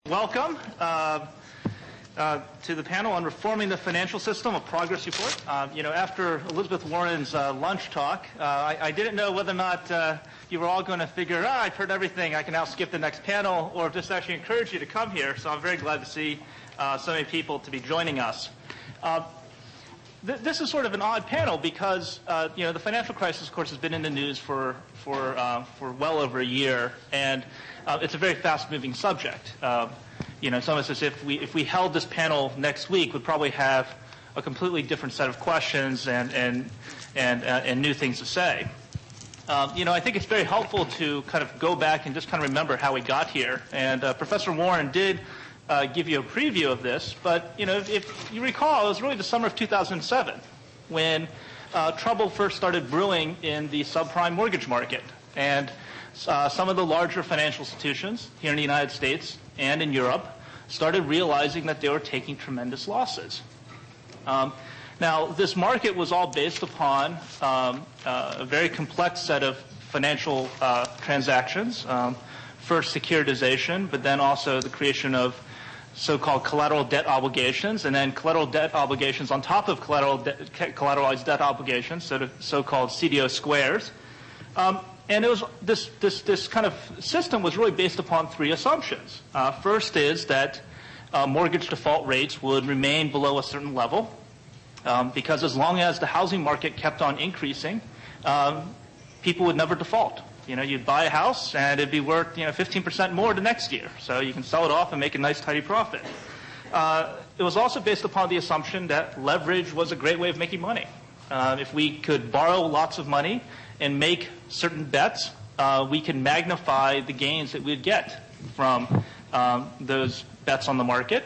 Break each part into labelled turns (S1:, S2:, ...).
S1: Welcome to the panel on reforming the financial system, a progress report. After Elizabeth Warren's lunch talk, I didn't know whether or not you were all going to figure, I've heard everything, I can now skip the next panel, or just actually encourage you to come here. So I'm very glad to see so many people to be joining us. This is sort of an odd panel because the financial crisis, of course, has been in the news for well over a year, and it's a very fast-moving subject. It's almost as if we held this panel next week, we'd probably have a completely different set of questions and new things to say. I think it's very helpful to kind of go back and just kind of remember how we got here. And Professor Warren did give you a preview of this, but if you recall, it was really the summer of 2007 when trouble first started brewing in the subprime mortgage market, and some of the larger financial institutions here in the United States and in Europe started realizing that they were taking tremendous losses. Now, this market was all based upon a very complex set of financial transactions. First securitization, but then also the creation of so-called collateral debt obligations, and then collateral debt obligations on top of collateralized debt obligations, so-called CDO squares. And it was this kind of system was really based upon three assumptions. First is that mortgage default rates would remain below a certain level, because as long as the housing market kept on increasing, people would never default. You'd buy a house and it'd be worth 15% more the next year, so you can sell it off and make a nice tidy profit. It was also based upon the assumption that leverage was a great way of making money. If we could borrow lots of money and make certain bets, we can magnify the gains that we'd get from those bets on the market.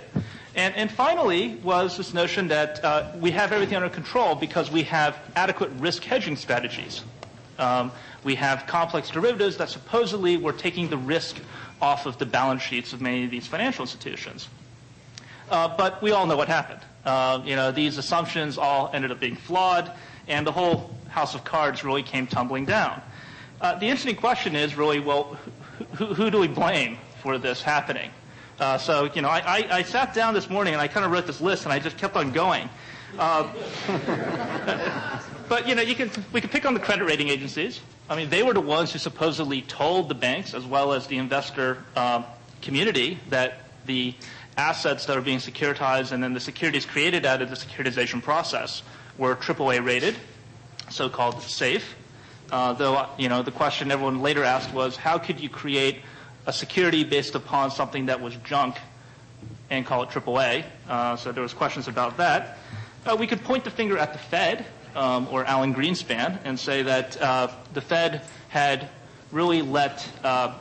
S1: And finally was this notion that we have everything under control because we have adequate risk hedging strategies. We have complex derivatives that supposedly were taking the risk off of the balance sheets of many of these financial institutions. But we all know what happened. These assumptions all ended up being flawed, and the whole house of cards really came tumbling down. The interesting question is really, well, who do we blame for this happening? I sat down this morning and I kind of wrote this list and I just kept on going. But we can pick on the credit rating agencies. I mean, they were the ones who supposedly told the banks as well as the investor community that the assets that are being securitized and then the securities created out of the securitization process were AAA rated, so-called safe. Though the question everyone later asked was, how could you create a security based upon something that was junk and call it AAA? So there was questions about that. We could point the finger at the Fed or Alan Greenspan and say that the Fed had really let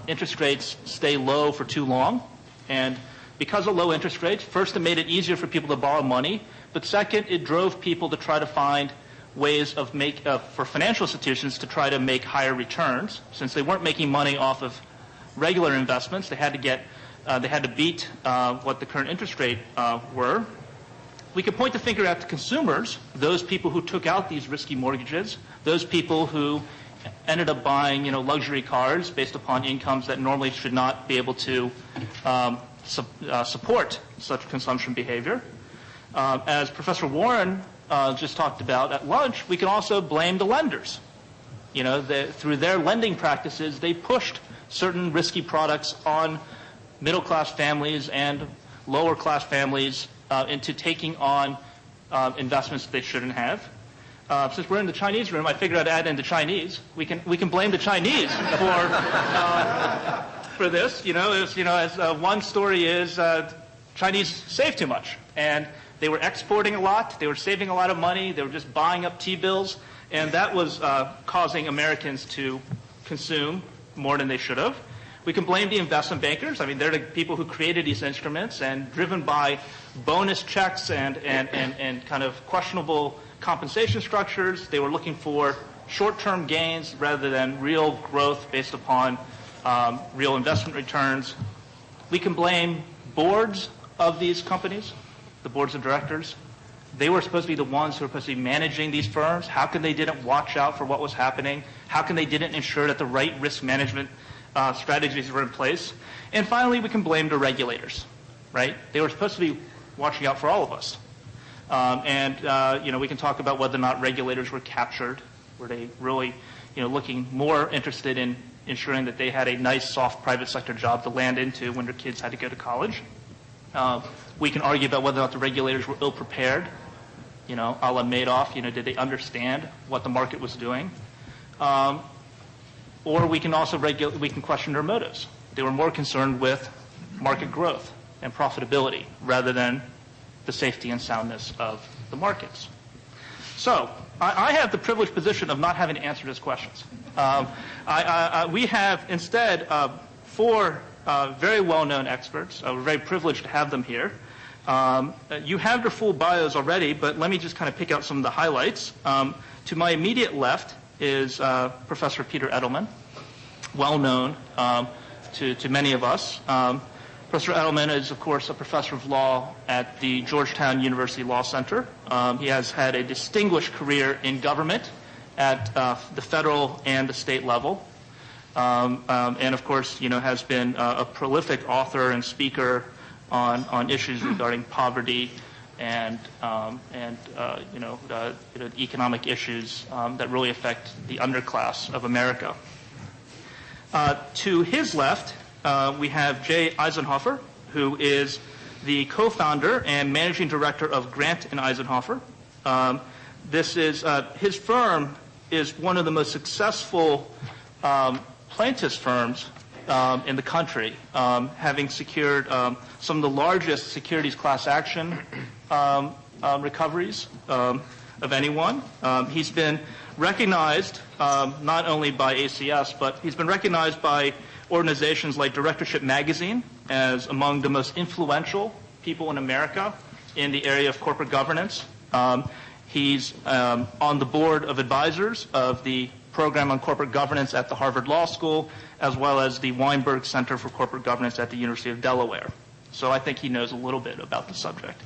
S1: interest rates stay low for too long. And because of low interest rates, first, it made it easier for people to borrow money. But second, it drove people to try to find ways of for financial institutions to try to make higher returns. Since they weren't making money off of regular investments, they had to beat what the current interest rate were. We could point the finger at the consumers, those people who took out these risky mortgages, those people who ended up buying luxury cars based upon incomes that normally should not be able to support such consumption behavior. As Professor Warren just talked about at lunch, we can also blame the lenders. Through their lending practices, they pushed certain risky products on middle-class families and lower-class families into taking on investments that they shouldn't have. Since we're in the Chinese room, I figured I'd add in the Chinese. We can blame the Chinese for this. As one story is, Chinese save too much, and they were exporting a lot. They were saving a lot of money. They were just buying up T-bills, and that was causing Americans to consume more than they should have. We can blame the investment bankers. I mean, they're the people who created these instruments, and driven by bonus checks and kind of questionable compensation structures, they were looking for short-term gains rather than real growth based upon real investment returns. We can blame boards of these companies, the boards of directors. They were supposed to be the ones who were supposed to be managing these firms. How come they didn't watch out for what was happening? How come they didn't ensure that the right risk management strategies were in place. And finally, we can blame the regulators, right? They were supposed to be watching out for all of us. We can talk about whether or not regulators were captured. Were they really, looking more interested in ensuring that they had a nice, soft private sector job to land into when their kids had to go to college? We can argue about whether or not the regulators were ill-prepared, a la Madoff. Did they understand what the market was doing? Or we can also we can question their motives. They were more concerned with market growth and profitability rather than the safety and soundness of the markets. So I have the privileged position of not having to answer these questions. We have instead 4 very well-known experts. We're very privileged to have them here. You have their full bios already, but let me just kind of pick out some of the highlights. To my immediate left is Professor Peter Edelman, well-known to many of us. Professor Edelman is, of course, a professor of law at the Georgetown University Law Center. He has had a distinguished career in government at the federal and the state level. And, of course, has been a prolific author and speaker on issues regarding poverty and economic issues that really affect the underclass of America. To his left, we have Jay Eisenhofer, who is the co-founder and managing director of Grant & Eisenhofer. His firm is one of the most successful plaintiffs' firms in the country, having secured some of the largest securities class action recoveries of anyone. He's been recognized not only by ACS, but he's been recognized by organizations like Directorship Magazine as among the most influential people in America in the area of corporate governance. He's on the board of advisors of the program on corporate governance at the Harvard Law School, as well as the Weinberg Center for Corporate Governance at the University of Delaware. So I think he knows a little bit about the subject.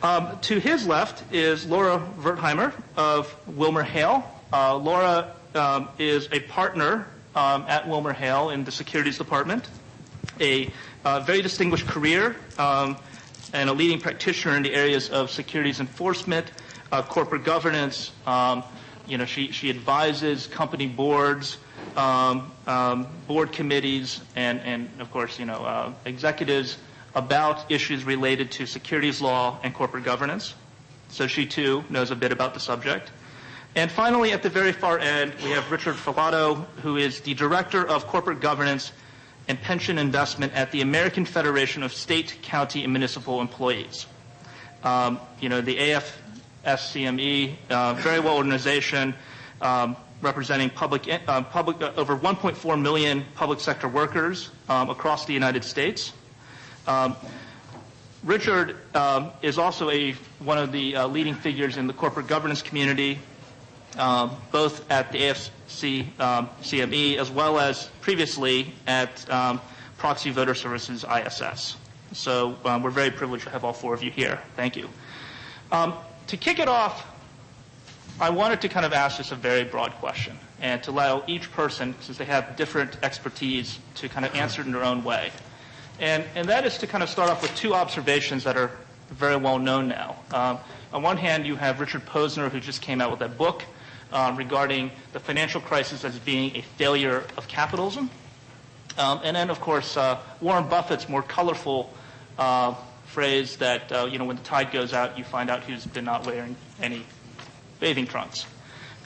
S1: To his left is Laura Wertheimer of WilmerHale. Laura is a partner at WilmerHale in the securities department, a very distinguished career, and a leading practitioner in the areas of securities enforcement, corporate governance. She advises company boards, board committees, and of course, executives about issues related to securities law and corporate governance. So she, too, knows a bit about the subject. And finally, at the very far end, we have Richard Filato, who is the Director of Corporate Governance and Pension Investment at the American Federation of State, County, and Municipal Employees. The AFSCME, very well organization, representing over 1.4 million public sector workers across the United States. Richard is also one of the leading figures in the corporate governance community, both at the AFSCME as well as previously at Proxy Voter Services, ISS. So we're very privileged to have all 4 of you here. Thank you. To kick it off, I wanted to kind of ask just a very broad question and to allow each person, since they have different expertise, to kind of answer it in their own way. And that is to kind of start off with 2 observations that are very well known now. On one hand, you have Richard Posner, who just came out with a book regarding the financial crisis as being a failure of capitalism. And then, of course, Warren Buffett's more colorful phrase that, when the tide goes out, you find out who's been not wearing any bathing trunks.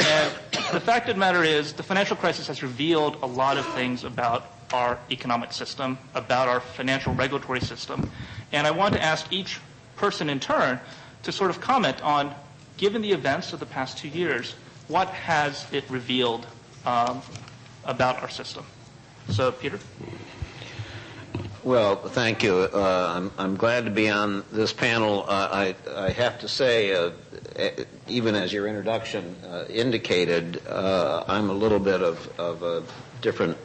S1: And the fact of the matter is the financial crisis has revealed a lot of things about our economic system, about our financial regulatory system. And I want to ask each person in turn to sort of comment on, given the events of the past 2 years, what has it revealed about our system? So, Peter?
S2: Well, thank you. I'm glad to be on this panel. I have to say, even as your introduction indicated, I'm a little bit of a different,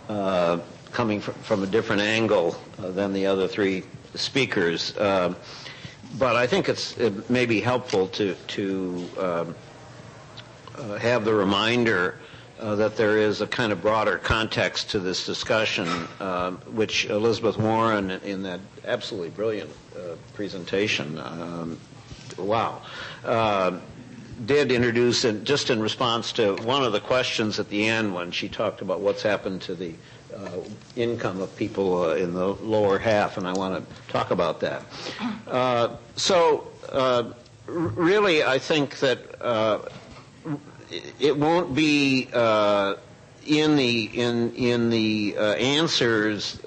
S2: coming from a different angle than the other 3 speakers. But I think it may be helpful to have the reminder that there is a kind of broader context to this discussion, which Elizabeth Warren, in that absolutely brilliant presentation, did introduce, just in response to one of the questions at the end when she talked about what's happened to the income of people in the lower half, and I want to talk about that. Really, I think that it won't be in the answers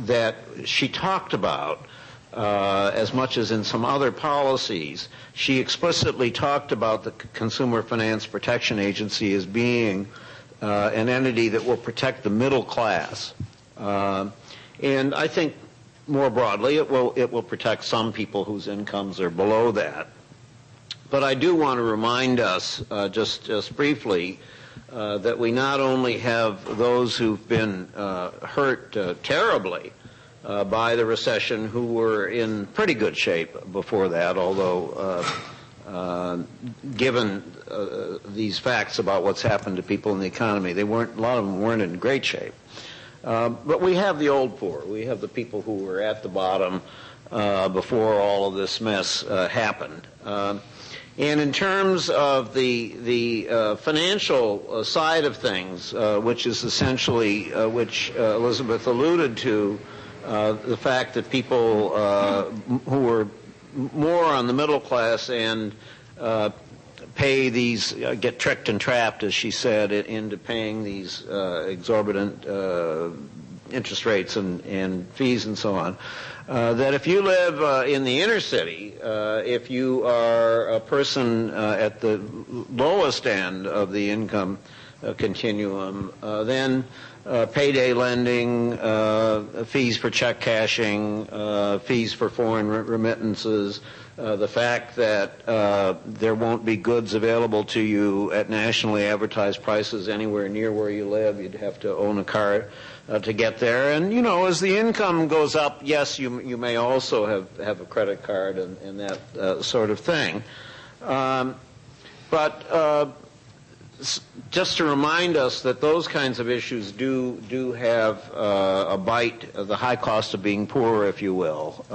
S2: that she talked about as much as in some other policies. She explicitly talked about the Consumer Finance Protection Agency as being an entity that will protect the middle class, and I think more broadly it will protect some people whose incomes are below that. But I do want to remind us, just briefly, that we not only have those who've been hurt terribly by the recession who were in pretty good shape before that, although given these facts about what's happened to people in the economy, a lot of them weren't in great shape. But we have the old poor. We have the people who were at the bottom before all of this mess happened. And in terms of the financial side of things, which is essentially, which Elizabeth alluded to, the fact that people who were more on the middle class and pay these, get tricked and trapped, as she said, into paying these exorbitant interest rates and fees and so on, that if you live in the inner city, if you are a person at the lowest end of the income continuum, then payday lending, fees for check cashing, fees for foreign remittances, the fact that there won't be goods available to you at nationally advertised prices anywhere near where you live. You'd have to own a car to get there. And, you know, as the income goes up, yes, you may also have a credit card and that sort of thing. But just to remind us that those kinds of issues do have a bite, the high cost of being poor, if you will,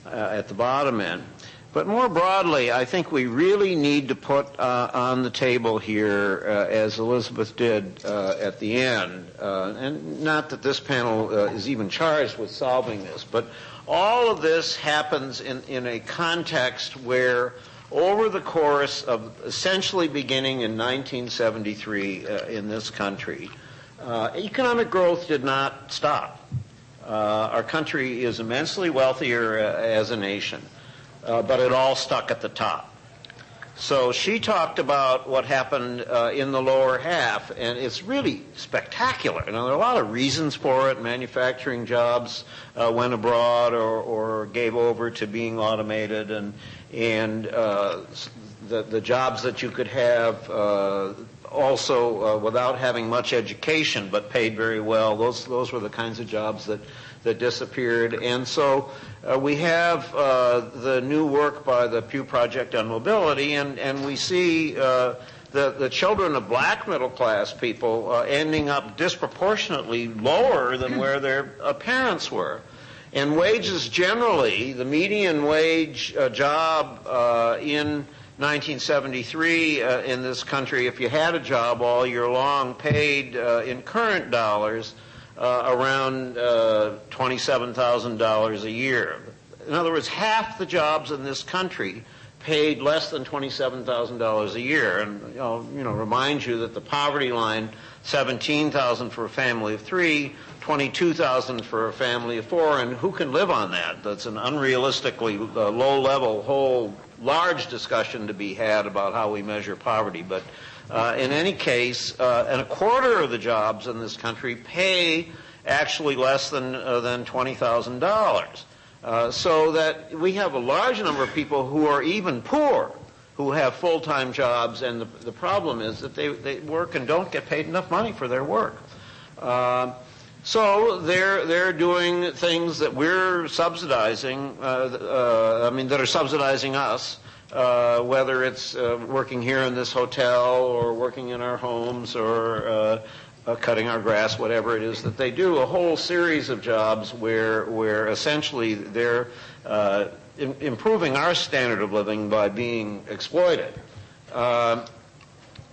S2: at the bottom end. But more broadly, I think we really need to put on the table here, as Elizabeth did at the end, and not that this panel is even charged with solving this, but all of this happens in a context where over the course of essentially beginning in 1973 in this country, economic growth did not stop. Our country is immensely wealthier as a nation, but it all stuck at the top. So she talked about what happened in the lower half, and it's really spectacular. Now, there are a lot of reasons for it. Manufacturing jobs went abroad or gave over to being automated, and the jobs that you could have also without having much education but paid very well, those were the kinds of jobs that disappeared. And so we have the new work by the Pew Project on Mobility, and we see the children of black middle class people ending up disproportionately lower than where their parents were. And wages generally, the median wage job in 1973 in this country, if you had a job all year long, paid in current dollars around $27,000 a year. In other words, half the jobs in this country paid less than $27,000 a year. And remind you that the poverty line, $17,000 for a family of three, $22,000 for a family of four, and who can live on that? That's an unrealistically low-level, whole large discussion to be had about how we measure poverty. But in any case, and a quarter of the jobs in this country pay actually less than $20,000. So that we have a large number of people who are even poor who have full-time jobs, and the problem is that they work and don't get paid enough money for their work. So they're doing things that we're subsidizing, that are subsidizing us, whether it's working here in this hotel or working in our homes or cutting our grass, whatever it is that they do, a whole series of jobs where essentially they're improving our standard of living by being exploited. And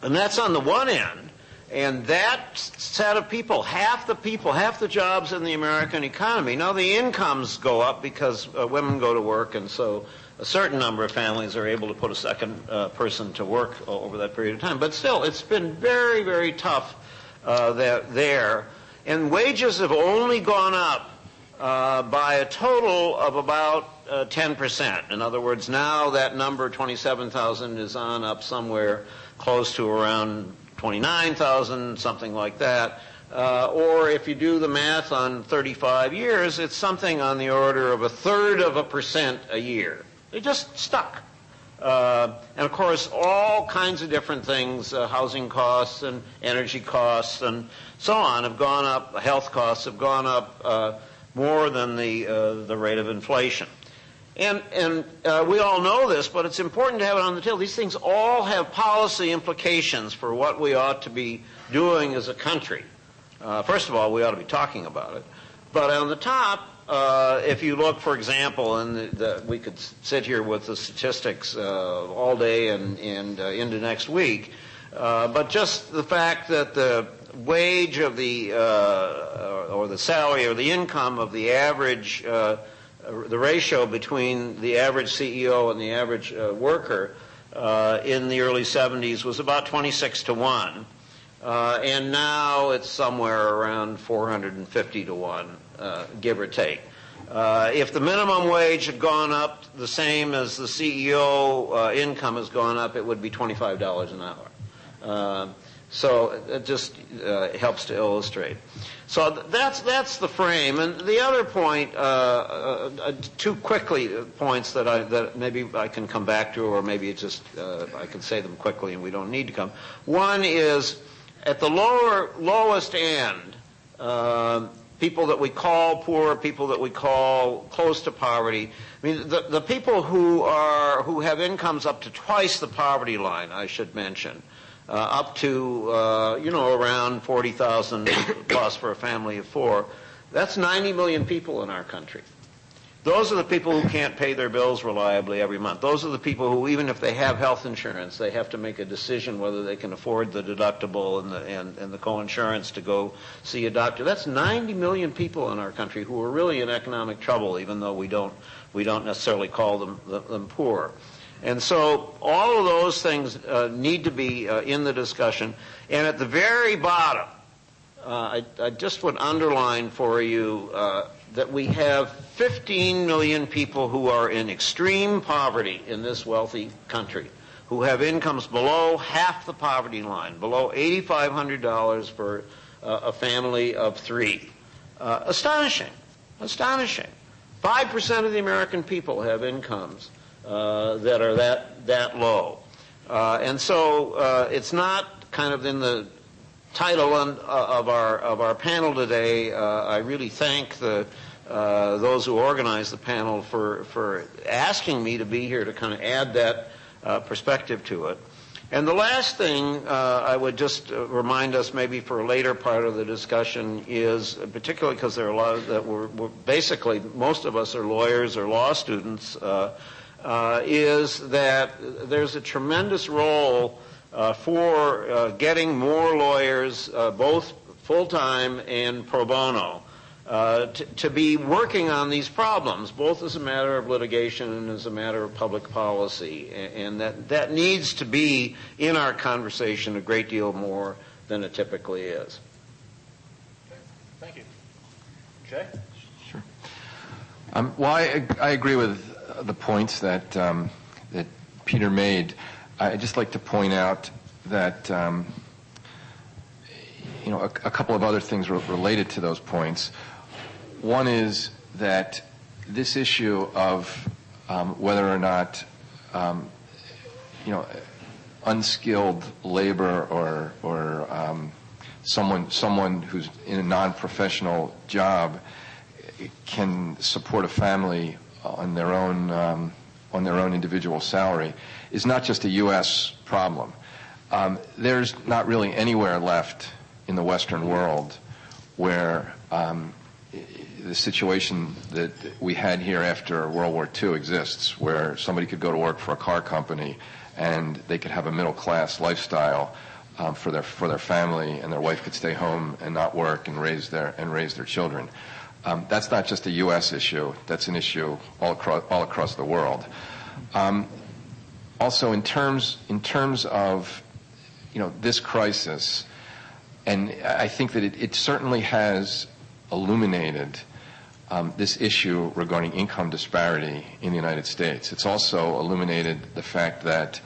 S2: that's on the one end. And that set of people, half the jobs in the American economy. Now the incomes go up because women go to work, and so a certain number of families are able to put a second person to work over that period of time. But still, it's been very, very tough there. And wages have only gone up by a total of about 10%. In other words, now that number, 27,000, is on up somewhere close to around 29,000, something like that. Or if you do the math on 35 years, it's something on the order of 1/3% a year. They're just stuck. And of course, all kinds of different things, housing costs and energy costs and so on, have gone up. Health costs have gone up more than the rate of inflation. And we all know this, but it's important to have it on the table. These things all have policy implications for what we ought to be doing as a country. First of all, we ought to be talking about it. But on the top, if you look, for example, and we could sit here with the statistics all day and into next week, but just the fact that the wage of or the salary or the income of the average the ratio between the average CEO and the average worker in the early 70s was about 26-1. And now it's somewhere around 450-1, give or take. If the minimum wage had gone up the same as the CEO income has gone up, it would be $25 an hour. So it just helps to illustrate. So that's the frame. And the other point, two points that maybe I can come back to, or maybe it's just I can say them quickly and we don't need to come. One is at the lowest end, people that we call poor, people that we call close to poverty. I mean, the people who have incomes up to twice the poverty line, I should mention. Up to, around 40,000 plus for a family of four. That's 90 million people in our country. Those are the people who can't pay their bills reliably every month. Those are the people who, even if they have health insurance, they have to make a decision whether they can afford the deductible and the co-insurance to go see a doctor. That's 90 million people in our country who are really in economic trouble, even though we don't necessarily call them poor. And so all of those things need to be in the discussion. And at the very bottom, I just would underline for you that we have 15 million people who are in extreme poverty in this wealthy country, who have incomes below half the poverty line, below $8,500 for a family of three. Astonishing. 5% of the American people have incomes that are that low. And so it's not kind of in the title of our panel today. I really thank those who organized the panel for asking me to be here to kind of add that perspective to it. And the last thing I would just remind us maybe for a later part of the discussion is, particularly because there are a lot of that we're basically most of us are lawyers or law students, is that there's a tremendous role for getting more lawyers, both full-time and pro bono, to be working on these problems, both as a matter of litigation and as a matter of public policy. And that needs to be in our conversation a great deal more than it typically is.
S1: Thank you. Jay?
S3: Sure. Well, I agree with the points that Peter made. I'd just like to point out that a couple of other things related to those points. One is that this issue of whether or not unskilled labor or someone who's in a non-professional job can support a family on their own on their own individual salary is not just a U.S. problem. There's not really anywhere left in the Western world where the situation that we had here after World War II exists, where somebody could go to work for a car company and they could have a middle-class lifestyle for their family, and their wife could stay home and not work and raise their children. That's not just a U.S. issue. That's an issue all across the world. Also, in terms of this crisis, and I think that it certainly has illuminated this issue regarding income disparity in the United States. It's also illuminated the fact that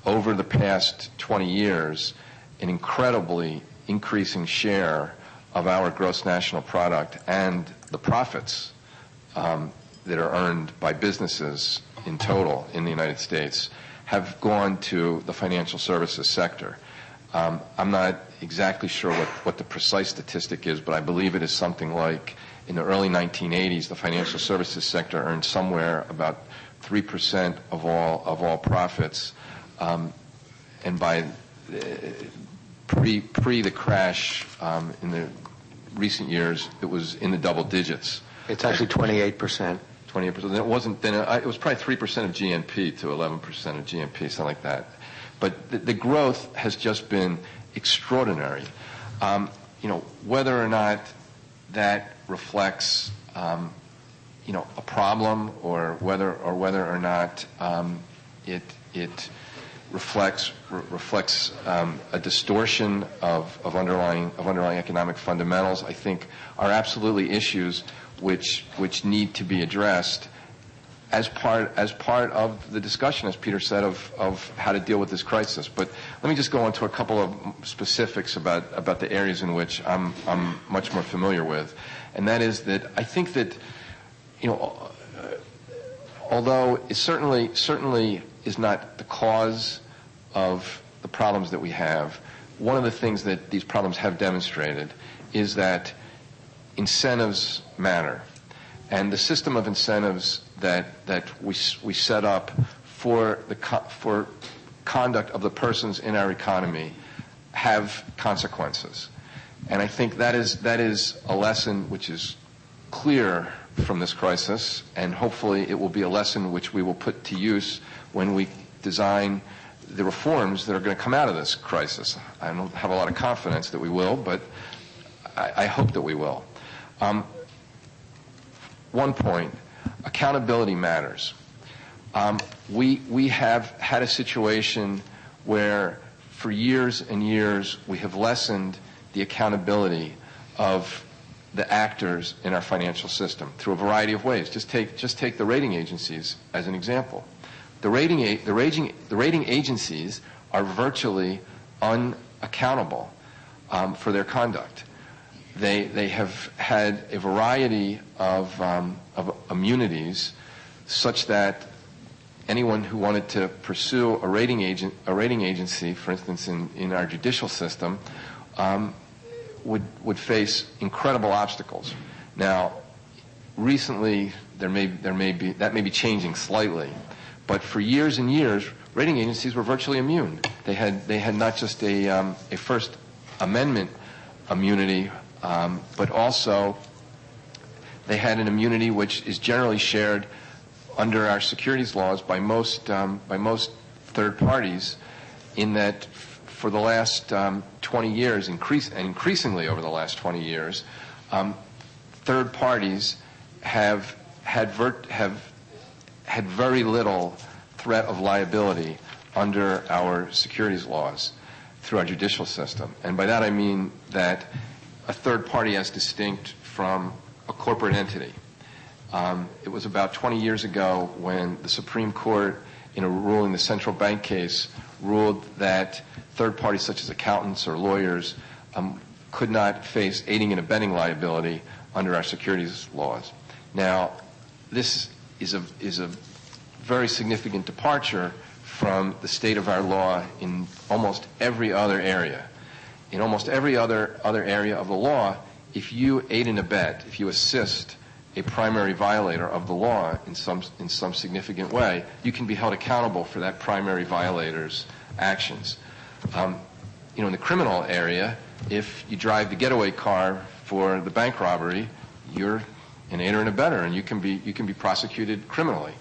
S3: over the past 20 years, an incredibly increasing share of our gross national product and the profits that are earned by businesses in total in the United States have gone to the financial services sector. I'm not exactly sure what the precise statistic is, but I believe it is something like in the early 1980s, the financial services sector earned somewhere about 3% of all profits, and by pre the crash in the recent years, it was in the double digits.
S4: It's actually 28%.
S3: 28%. It wasn't then. It was probably 3% of GNP to 11% of GNP, something like that. But the growth has just been extraordinary. Whether or not that reflects, a problem, or whether or not it reflects a distortion of underlying economic fundamentals, I think are absolutely issues which need to be addressed as part of the discussion, as Peter said, of how to deal with this crisis. But let me just go into a couple of specifics about the areas in which I'm much more familiar with, and that is that I think that although it certainly is not the cause of the problems that we have, one of the things that these problems have demonstrated is that incentives matter. And the system of incentives that we set up for conduct of the persons in our economy have consequences. And I think that is a lesson which is clear from this crisis, and hopefully it will be a lesson which we will put to use when we design the reforms that are going to come out of this crisis. I don't have a lot of confidence that we will, but I hope that we will. One point, accountability matters. We have had a situation where for years and years we have lessened the accountability of the actors in our financial system through a variety of ways. Just take the rating agencies as an example. The rating agencies are virtually unaccountable for their conduct. They have had a variety of immunities such that anyone who wanted to pursue a rating agency, for instance, in our judicial system, would face incredible obstacles. Now, recently that may be changing slightly, but for years and years, rating agencies were virtually immune. They had not just a First Amendment immunity, but also they had an immunity which is generally shared under our securities laws by most third parties, in that for the last 20 years, increasingly over the last 20 years, third parties have had very little threat of liability under our securities laws through our judicial system. And by that I mean that a third party as distinct from a corporate entity. It was about 20 years ago when the Supreme Court, in a ruling, the central bank case, ruled that third parties such as accountants or lawyers could not face aiding and abetting liability under our securities laws. Now, this is a very significant departure from the state of our law in almost every other area. In almost every other area of the law, if you aid and abet, if you assist a primary violator of the law in some significant way, you can be held accountable for that primary violator's actions. In the criminal area, if you drive the getaway car for the bank robbery, you're an aider and abetter, and you can be prosecuted criminally.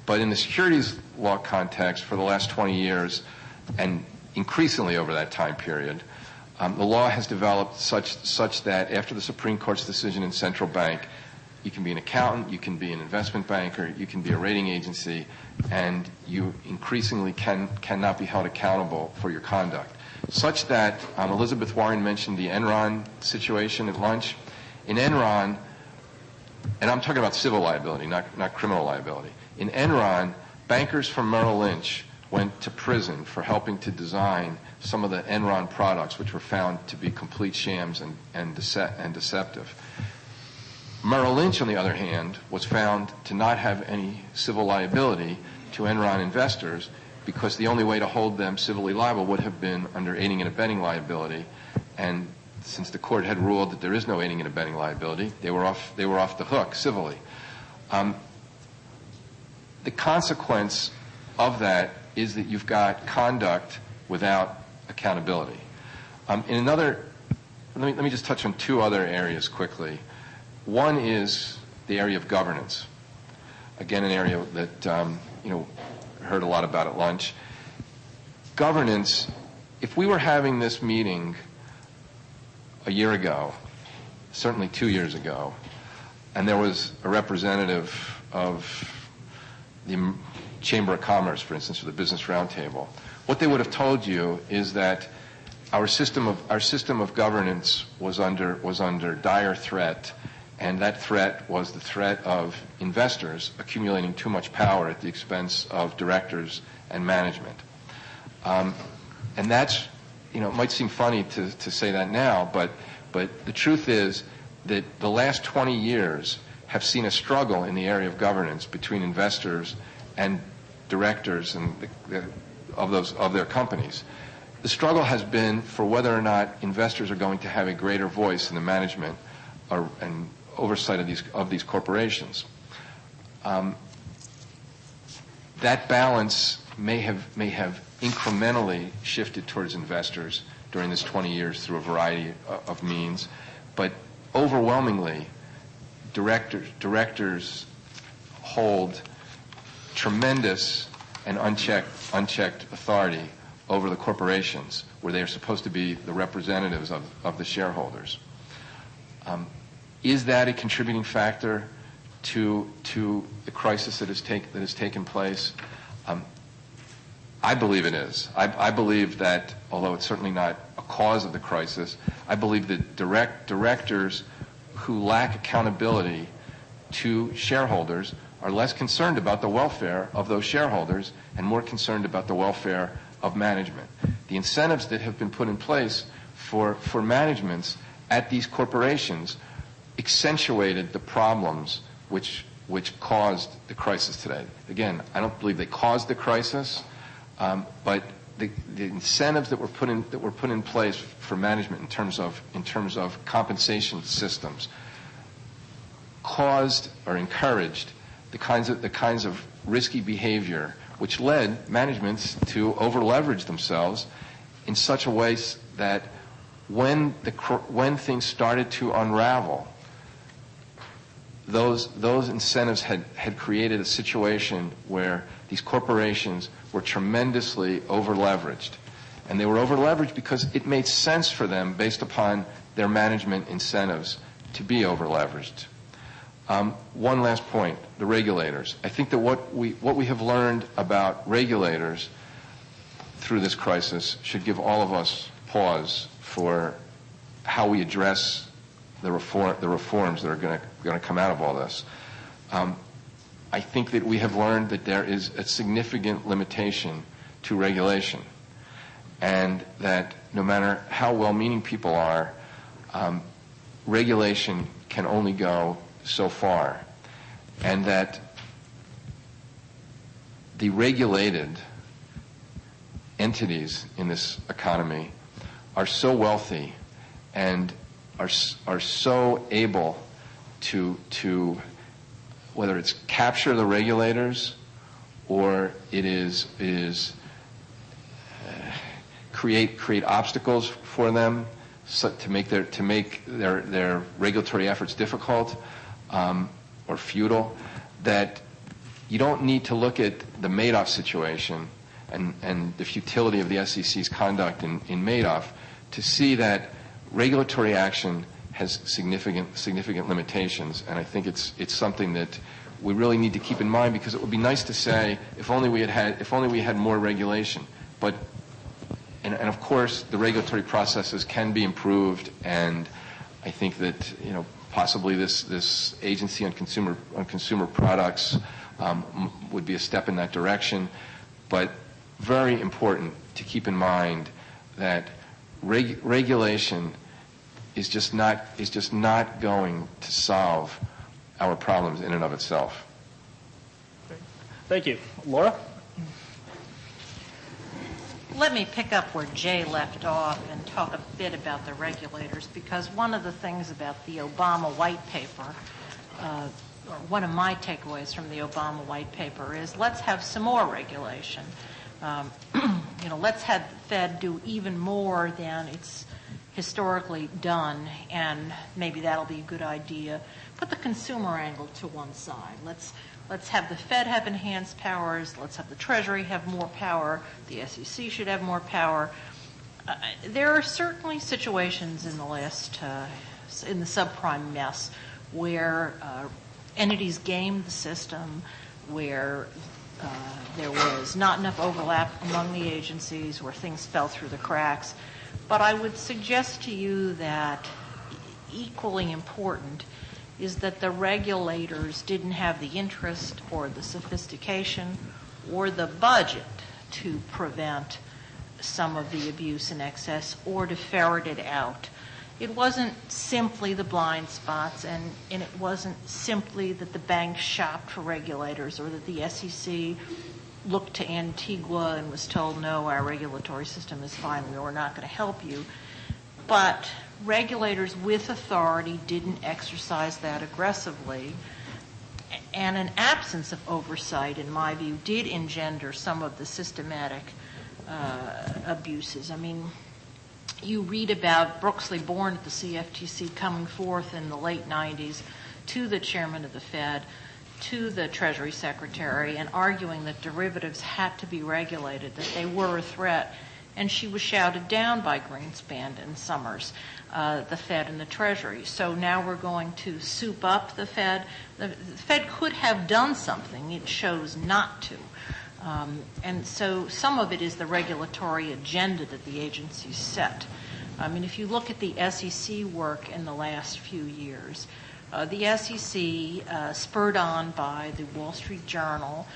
S3: But in the securities law context, for the last 20 years, and increasingly over that time period, the law has developed such that after the Supreme Court's decision in Central Bank, you can be an accountant, you can be an investment banker, you can be a rating agency, and you increasingly cannot be held accountable for your conduct. Such that Elizabeth Warren mentioned the Enron situation at lunch. In Enron, and I'm talking about civil liability, not criminal liability. In Enron, bankers from Merrill Lynch went to prison for helping to design some of the Enron products, which were found to be complete shams and deceptive. Merrill Lynch, on the other hand, was found to not have any civil liability to Enron investors because the only way to hold them civilly liable would have been under aiding and abetting liability. And since the court had ruled that there is no aiding and abetting liability, they were off the hook civilly. The consequence of that is that you've got conduct without accountability. Let me just touch on two other areas quickly. One is the area of governance. Again, an area that heard a lot about at lunch. Governance. If we were having this meeting a year ago, certainly 2 years ago, and there was a representative of the Chamber of Commerce, for instance, or the Business Roundtable, what they would have told you is that our system of governance was under dire threat, and that threat was the threat of investors accumulating too much power at the expense of directors and management. And that's, it might seem funny to say that now, but the truth is that the last 20 years have seen a struggle in the area of governance between investors and directors and of their companies. The struggle has been for whether or not investors are going to have a greater voice in the management and oversight of these corporations. That balance may have incrementally shifted towards investors during this 20 years through a variety of means, but overwhelmingly, directors hold tremendous and unchecked authority over the corporations where they are supposed to be the representatives of the shareholders. Is that a contributing factor to the crisis that has taken place? I believe it is. I believe that, although it's certainly not a cause of the crisis, I believe that directors who lack accountability to shareholders are less concerned about the welfare of those shareholders and more concerned about the welfare of management. The incentives that have been put in place for managements at these corporations accentuated the problems which caused the crisis today. Again, I don't believe they caused the crisis, but the incentives that were put in place for management in terms of compensation systems caused or encouraged the kinds of risky behavior which led managements to over-leverage themselves in such a way that when things started to unravel, those incentives had created a situation where these corporations were tremendously over-leveraged. And they were over-leveraged because it made sense for them, based upon their management incentives, to be over-leveraged. One last point, the regulators. I think that what we have learned about regulators through this crisis should give all of us pause for how we address the reforms that are going to come out of all this. I think that we have learned that there is a significant limitation to regulation, and that no matter how well-meaning people are, regulation can only go so far, and that the regulated entities in this economy are so wealthy and are so able to whether it's capture the regulators or it is create obstacles for them to make their regulatory efforts difficult or futile, that you don't need to look at the Madoff situation and the futility of the SEC's conduct in Madoff to see that regulatory action has significant limitations. And I think it's something that we really need to keep in mind, because it would be nice to say if only we had more regulation. But and of course the regulatory processes can be improved, and I think that possibly this agency on consumer products would be a step in that direction. But very important to keep in mind that regulation is just not going to solve our problems in and of itself.
S1: Thank you. Laura?
S5: Let me pick up where Jay left off and talk a bit about the regulators, because one of the things about the Obama White Paper, or one of my takeaways from the Obama White Paper, is let's have some more regulation. Let's have the Fed do even more than it's historically done, and maybe that'll be a good idea. Put the consumer angle to one side. Let's have the Fed have enhanced powers. Let's have the Treasury have more power. The SEC should have more power. There are certainly situations in the subprime mess where entities gamed the system, where there was not enough overlap among the agencies, where things fell through the cracks. But I would suggest to you that equally important is that the regulators didn't have the interest or the sophistication or the budget to prevent some of the abuse and excess or to ferret it out. It wasn't simply the blind spots, and it wasn't simply that the banks shopped for regulators or that the SEC looked to Antigua and was told, no, our regulatory system is fine, we're not going to help you. But regulators with authority didn't exercise that aggressively, and an absence of oversight, in my view, did engender some of the systematic abuses. I mean, you read about Brooksley Born at the CFTC coming forth in the late 90s to the chairman of the Fed, to the Treasury Secretary, and arguing that derivatives had to be regulated, that they were a threat. And she was shouted down by Greenspan and Summers, the Fed and the Treasury. So now we're going to soup up the Fed. The Fed could have done something. It chose not to. And so some of it is the regulatory agenda that the agency set. I mean, if you look at the SEC work in the last few years, the SEC, spurred on by the Wall Street Journal,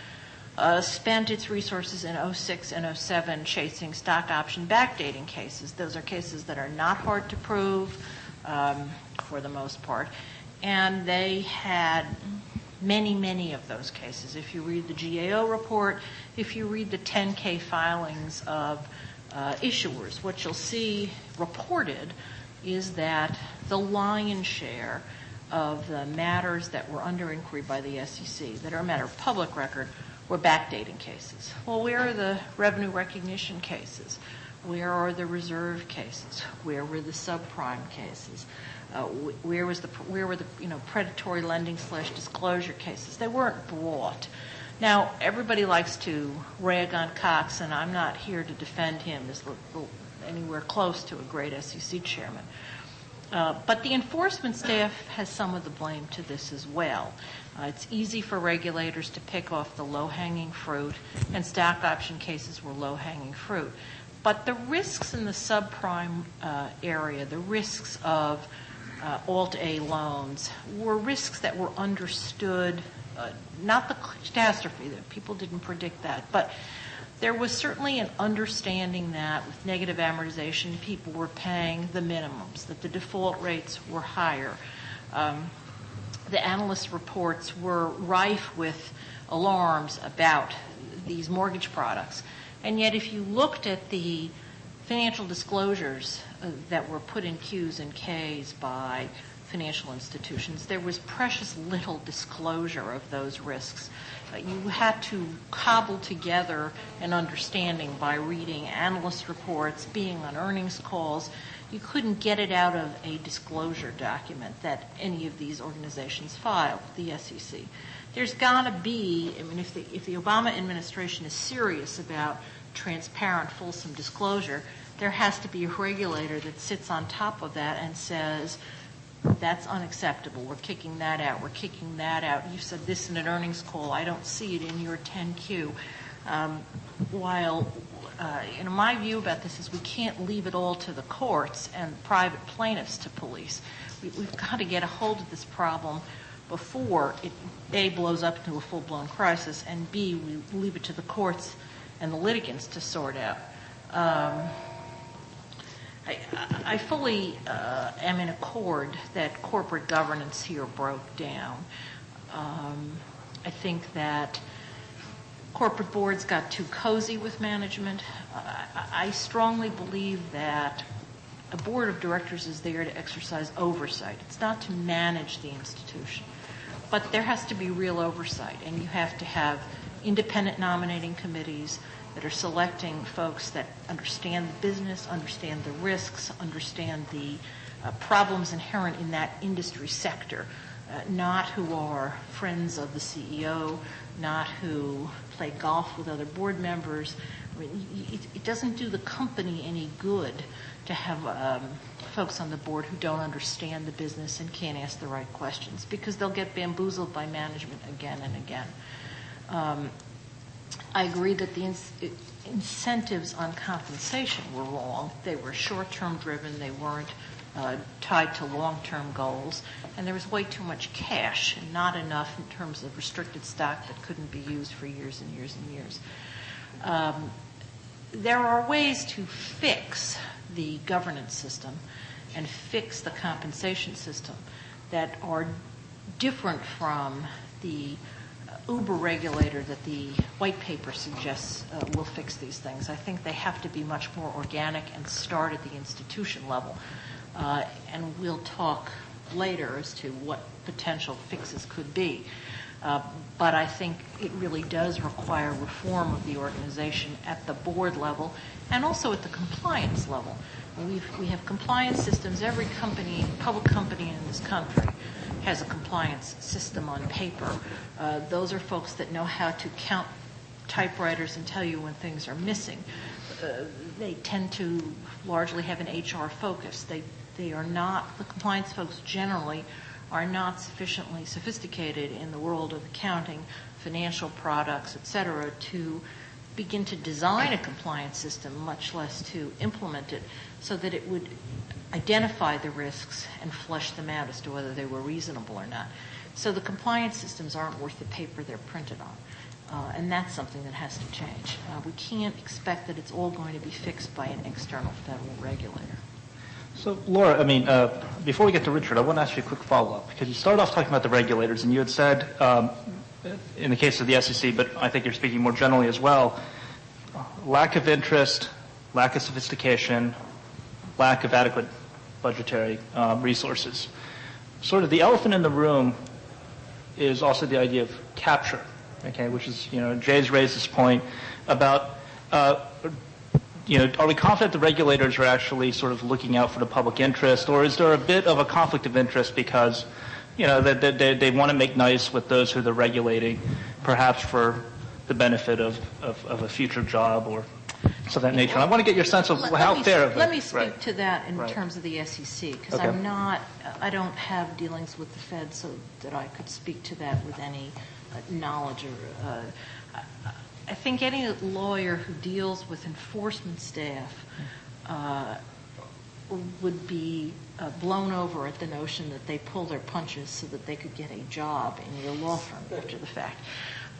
S5: spent its resources in 06 and 07 chasing stock option backdating cases. Those are cases that are not hard to prove for the most part. And they had many, many of those cases. If you read the GAO report, if you read the 10K filings of issuers, what you'll see reported is that the lion's share of the matters that were under inquiry by the SEC, that are a matter of public record, were backdating cases. Well, where are the revenue recognition cases? Where are the reserve cases? Where were the subprime cases? Where were the predatory lending / disclosure cases? They weren't brought. Now, everybody likes to rag on Cox, and I'm not here to defend him as anywhere close to a great SEC chairman. But the enforcement staff has some of the blame to this as well. It's easy for regulators to pick off the low-hanging fruit, and stock option cases were low-hanging fruit. But the risks in the subprime area, the risks of Alt-A loans, were risks that were understood, not the catastrophe, that people didn't predict that, but there was certainly an understanding that with negative amortization, people were paying the minimums, that the default rates were higher. The analyst reports were rife with alarms about these mortgage products. And yet if you looked at the financial disclosures that were put in Qs and Ks by financial institutions, there was precious little disclosure of those risks. You had to cobble together an understanding by reading analyst reports, being on earnings calls. You couldn't get it out of a disclosure document that any of these organizations filed, the SEC. There's got to be, I mean, if the Obama administration is serious about transparent, fulsome disclosure, there has to be a regulator that sits on top of that and says, that's unacceptable. We're kicking that out. We're kicking that out. You said this in an earnings call. I don't see it in your 10Q. While my view about this is we can't leave it all to the courts and private plaintiffs to police. We've got to get a hold of this problem before it, A, blows up into a full-blown crisis, and B, we leave it to the courts and the litigants to sort out. I fully am in accord that corporate governance here broke down. I think that corporate boards got too cozy with management. I strongly believe that a board of directors is there to exercise oversight. It's not to manage the institution. But there has to be real oversight, and you have to have independent nominating committees that are selecting folks that understand the business, understand the risks, understand the problems inherent in that industry sector, not who are friends of the CEO, not who play golf with other board members. I mean, it doesn't do the company any good to have folks on the board who don't understand the business and can't ask the right questions, because they'll get bamboozled by management again and again. I agree that the incentives on compensation were wrong. They were short-term driven. They weren't tied to long-term goals. And there was way too much cash and not enough in terms of restricted stock that couldn't be used for years and years and years. There are ways to fix the governance system and fix the compensation system that are different from the uber regulator that the white paper suggests will fix these things. I think they have to be much more organic and start at the institution level. And we'll talk later as to what potential fixes could be. But I think it really does require reform of the organization at the board level and also at the compliance level. We have compliance systems. Every company, public company in this country, has a compliance system on paper. Those are folks that know how to count typewriters and tell you when things are missing. They tend to largely have an HR focus. They are not, the compliance folks generally are not sufficiently sophisticated in the world of accounting, financial products, et cetera, to begin to design a compliance system, much less to implement it, so that it would identify the risks and flesh them out as to whether they were reasonable or not. So the compliance systems aren't worth the paper they're printed on. And that's something that has to change. We can't expect that it's all going to be fixed by an external federal regulator.
S1: So, Laura, I mean, before we get to Richard, I want to ask you a quick follow-up, because you started off talking about the regulators, and you had said, in the case of the SEC, but I think you're speaking more generally as well, lack of interest, lack of sophistication, lack of adequate budgetary resources. Sort of the elephant in the room is also the idea of capture, okay, which is, Jay's raised this point about, are we confident the regulators are actually sort of looking out for the public interest, or is there a bit of a conflict of interest because, they want to make nice with those who they're regulating, perhaps for the benefit of a future job or of that nature? I want to get your sense of how fair of it.
S5: Let me speak to that in terms of the SEC, because
S1: Okay.
S5: I don't have dealings with the Fed so that I could speak to that with any knowledge. I think any lawyer who deals with enforcement staff would be blown over at the notion that they pull their punches so that they could get a job in your law firm after the fact.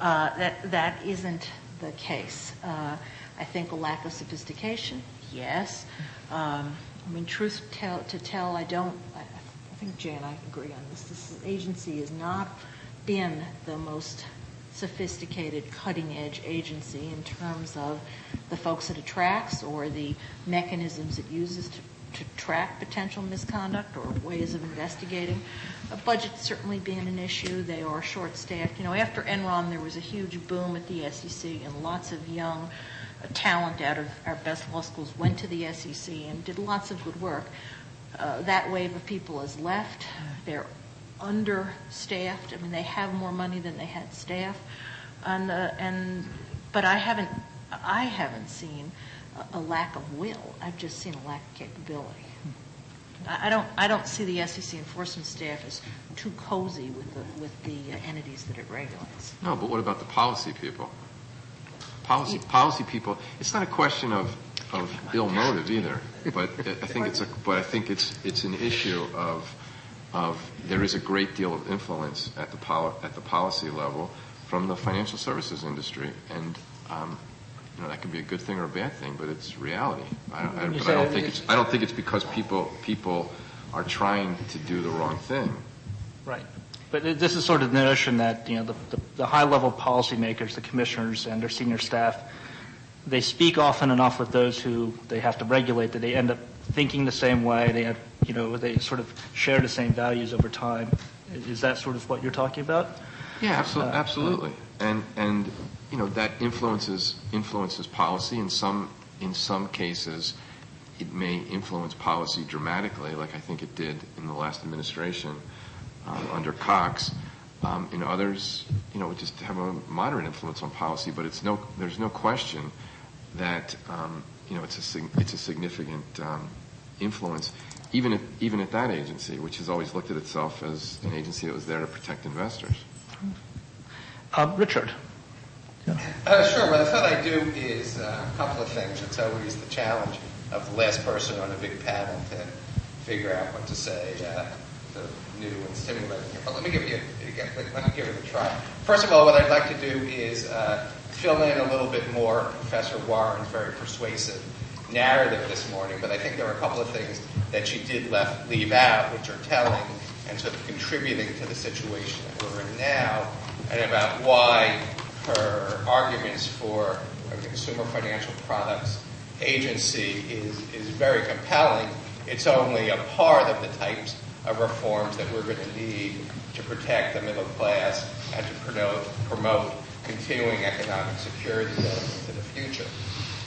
S5: That isn't the case. I think a lack of sophistication, yes. Truth to tell, I think Jay and I agree on this. This agency has not been the most sophisticated, cutting-edge agency in terms of the folks it attracts or the mechanisms it uses to track potential misconduct or ways of investigating. Budget certainly being an issue. They are short-staffed. After Enron, there was a huge boom at the SEC, and lots of young talent out of our best law schools went to the SEC and did lots of good work. That wave of people has left. They're understaffed. I mean, they have more money than they had staff, but I haven't seen a lack of will. I've just seen a lack of capability. I don't see the SEC enforcement staff as too cozy with the entities that it regulates.
S3: No, but what about the policy people? Policy people. It's not a question of ill motive either, but I think it's an issue of there is a great deal of influence at the policy level from the financial services industry, and that can be a good thing or a bad thing, but it's reality. I don't think it's because people are trying to do the wrong thing.
S1: Right. But this is sort of the notion that the high-level policymakers, the commissioners and their senior staff, they speak often enough with those who they have to regulate that they end up thinking the same way. They have, they sort of share the same values over time. Is that sort of what you're talking about?
S3: Yeah, absolutely. And that influences policy. In some cases, it may influence policy dramatically, like I think it did in the last administration under Cox. In others, it just have a moderate influence on policy. But there's no question that it's a significant influence, even at that agency, which has always looked at itself as an agency that was there to protect investors.
S1: Richard.
S6: Sure. What I thought I'd do is a couple of things. It's always the challenge of the last person on a big panel to figure out what to say new and stimulating here. But let me give it a try. First of all, what I'd like to do is fill in a little bit more Professor Warren's very persuasive narrative this morning, but I think there are a couple of things that she did leave out, which are telling and sort of contributing to the situation that we're in now, and about why her arguments for a consumer financial products agency is very compelling. It's only a part of the types of reforms that we're going to need to protect the middle class and to promote continuing economic security going into the future.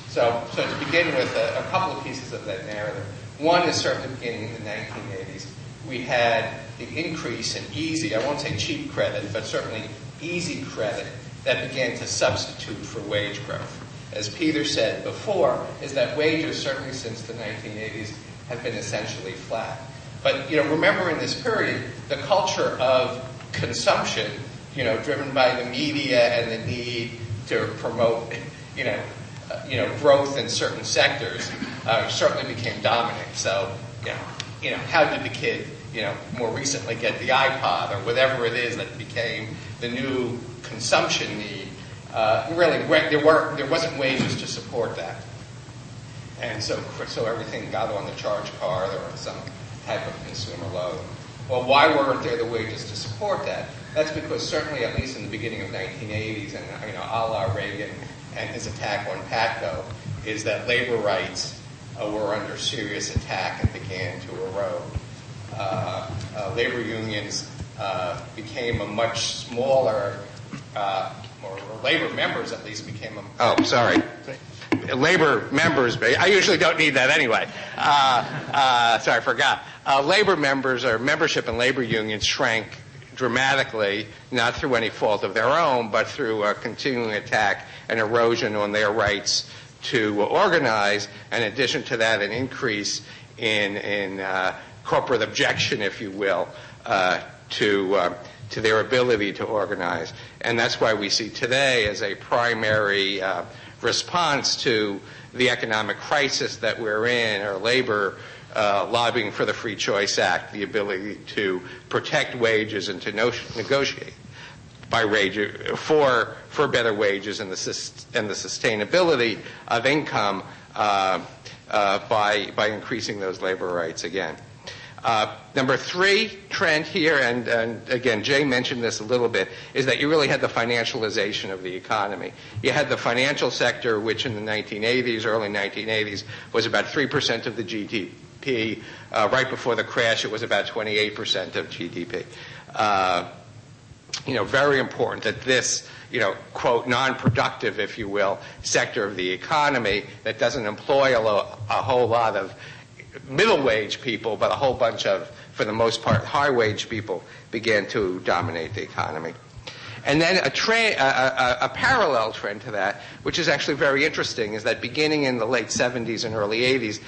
S6: So to begin with, a couple of pieces of that narrative. One is certainly beginning in the 1980s. We had the increase in easy, I won't say cheap credit, but certainly easy credit that began to substitute for wage growth. As Peter said before, is that wages, certainly since the 1980s, have been essentially flat. But, remember in this period, the culture of consumption, driven by the media and the need to promote, growth in certain sectors, certainly became dominant. So, how did the kid, more recently get the iPod or whatever it is that became the new consumption need? Really, there wasn't wages to support that. And so everything got on the charge card or some type of consumer loan. Well, why weren't there the wages to support that? That's because certainly, at least in the beginning of 1980s, and a la Reagan and his attack on PATCO, is that labor rights were under serious attack and began to erode. Labor unions became a much smaller, or labor members at least became a... Oh, sorry. Labor members, I usually don't need that anyway. Sorry, I forgot. Labor members, or membership in labor unions, shrank dramatically, not through any fault of their own, but through a continuing attack and erosion on their rights to organize. In addition to that, an increase in corporate objection, if you will, to their ability to organize. And that's why we see today as a primary response to the economic crisis that we're in, or labor lobbying for the Free Choice Act, the ability to protect wages and to negotiate for better wages and the sustainability of income by increasing those labor rights again. Number 3 trend here, and again, Jay mentioned this a little bit, is that you really had the financialization of the economy. You had the financial sector, which in the 1980s, early 1980s, was about 3% of the GDP. Right before the crash, it was about 28% of GDP. Very important that this, quote, non-productive, if you will, sector of the economy that doesn't employ a whole lot of middle-wage people, but a whole bunch of, for the most part, high-wage people began to dominate the economy. And then a parallel trend to that, which is actually very interesting, is that beginning in the late 70s and early 80s,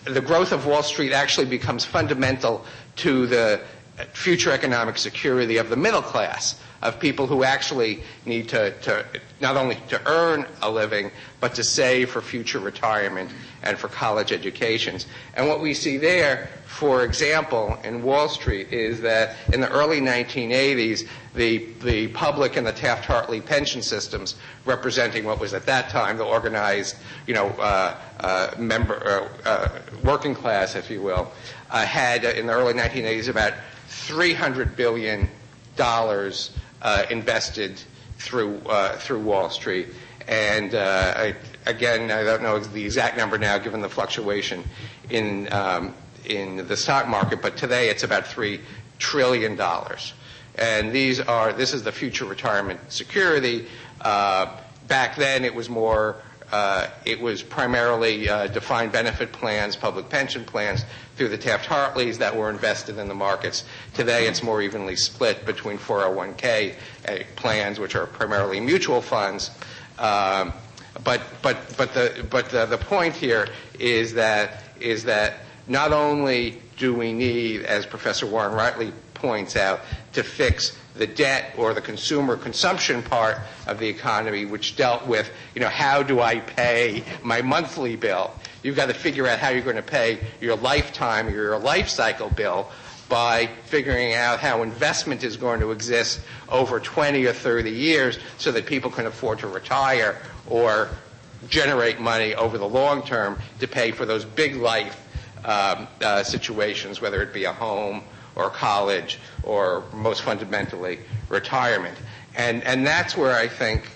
S6: the growth of Wall Street actually becomes fundamental to the future economic security of the middle class, of people who actually need to not only to earn a living, but to save for future retirement and for college educations. And what we see there, for example, in Wall Street, is that in the early 1980s, the public and the Taft-Hartley pension systems, representing what was at that time the organized, working class, if you will, had in the early 1980s about $300 billion invested through Wall Street. And again, I don't know the exact number now, given the fluctuation in the stock market, but today it's about $3 trillion. And this is the future retirement security. Back then, it was more. It was primarily defined benefit plans, public pension plans through the Taft-Hartleys that were invested in the markets. Today, it's more evenly split between 401k plans, which are primarily mutual funds. But the point here is that not only do we need, as Professor Warren rightly points out, to fix the debt or the consumer consumption part of the economy, which dealt with, how do I pay my monthly bill? You've got to figure out how you're going to pay your lifetime or your life cycle bill by figuring out how investment is going to exist over 20 or 30 years so that people can afford to retire or generate money over the long term to pay for those big life situations, whether it be a home or college, or most fundamentally, retirement. And that's where I think,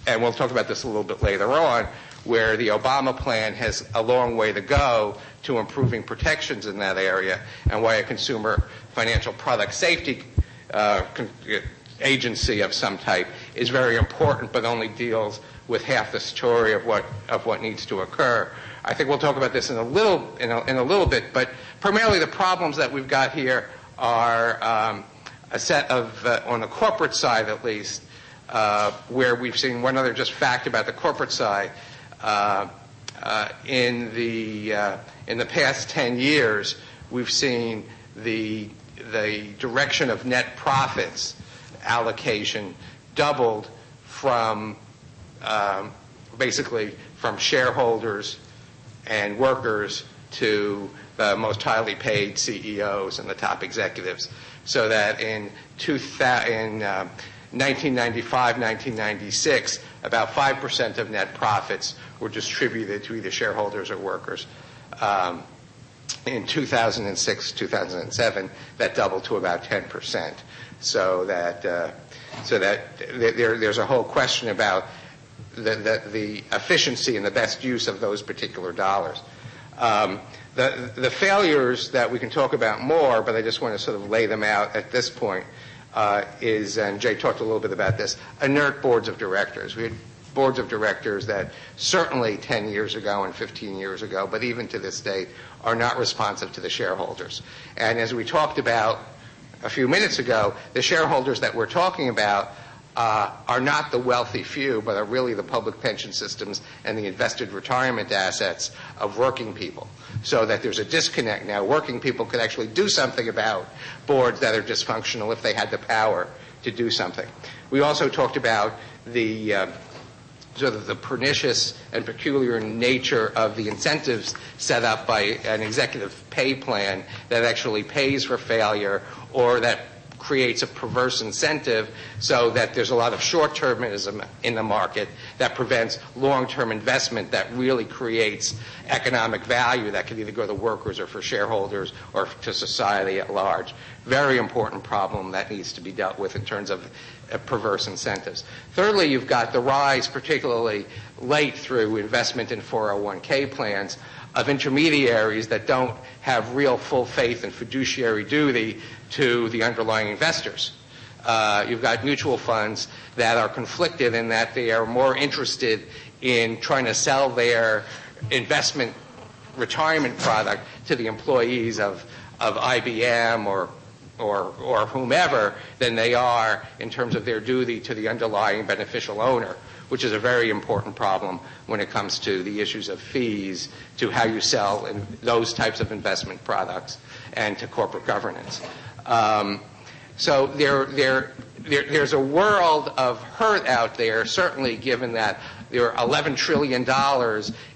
S6: and we'll talk about this a little bit later on, where the Obama plan has a long way to go to improving protections in that area, and why a consumer financial product safety agency of some type is very important, but only deals with half the story of what needs to occur. I think we'll talk about this in a little bit, but primarily the problems that we've got here are a set of, on the corporate side at least, where we've seen one other just fact about the corporate side. In the past 10 years, we've seen the direction of net profits allocation doubled from basically from shareholders and workers to the most highly paid CEOs and the top executives. So that in 1995, 1996, about 5% of net profits were distributed to either shareholders or workers. In 2006, 2007, that doubled to about 10%. So that there's a whole question about the efficiency and the best use of those particular dollars. The failures that we can talk about more, but I just want to sort of lay them out at this point, is, and Jay talked a little bit about this, inert boards of directors. We had boards of directors that certainly 10 years ago and 15 years ago, but even to this day, are not responsive to the shareholders. And as we talked about a few minutes ago, the shareholders that we're talking about are not the wealthy few, but are really the public pension systems and the invested retirement assets of working people. So that there's a disconnect now. Working people could actually do something about boards that are dysfunctional if they had the power to do something. We also talked about the sort of the pernicious and peculiar nature of the incentives set up by an executive pay plan that actually pays for failure, or that creates a perverse incentive so that there's a lot of short-termism in the market that prevents long-term investment that really creates economic value that can either go to workers or for shareholders or to society at large. Very important problem that needs to be dealt with in terms of perverse incentives. Thirdly, you've got the rise, particularly late through investment in 401k plans, of intermediaries that don't have real full faith and fiduciary duty to the underlying investors. You've got mutual funds that are conflicted in that they are more interested in trying to sell their investment retirement product to the employees of IBM or whomever than they are in terms of their duty to the underlying beneficial owner, which is a very important problem when it comes to the issues of fees, to how you sell those types of investment products, and to corporate governance. So there's a world of hurt out there, certainly given that there are $11 trillion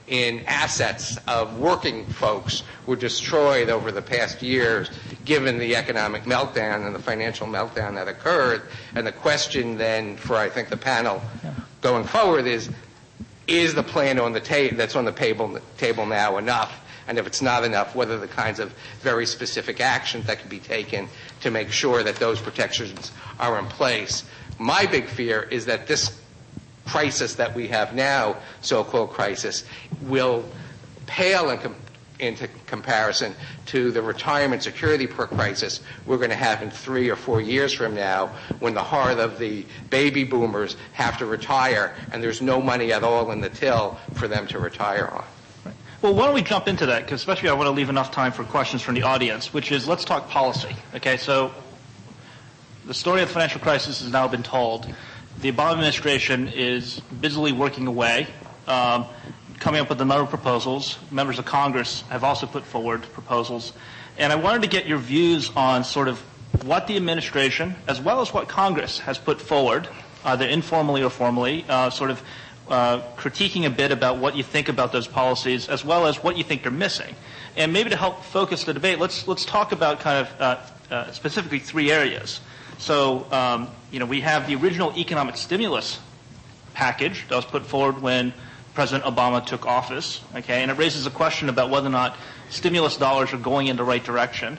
S6: in assets of working folks were destroyed over the past years, given the economic meltdown and the financial meltdown that occurred. And the question then for, I think, the panel going forward is the plan on the that's on the table now enough? And if it's not enough, what are the kinds of very specific actions that can be taken to make sure that those protections are in place? My big fear is that this crisis that we have now, so-called crisis, will pale into comparison to the retirement security crisis we're going to have in 3 or 4 years from now, when the heart of the baby boomers have to retire and there's no money at all in the till for them to retire on.
S1: Well, why don't we jump into that, because especially I want to leave enough time for questions from the audience, which is, let's talk policy. Okay, so the story of the financial crisis has now been told. The Obama administration is busily working away, coming up with a number of proposals. Members of Congress have also put forward proposals. And I wanted to get your views on sort of what the administration, as well as what Congress has put forward, either informally or formally, sort of critiquing a bit about what you think about those policies, as well as what you think they're missing. And maybe to help focus the debate, let's talk about kind of specifically 3 areas. So, we have the original economic stimulus package that was put forward when President Obama took office, okay, and it raises a question about whether or not stimulus dollars are going in the right direction.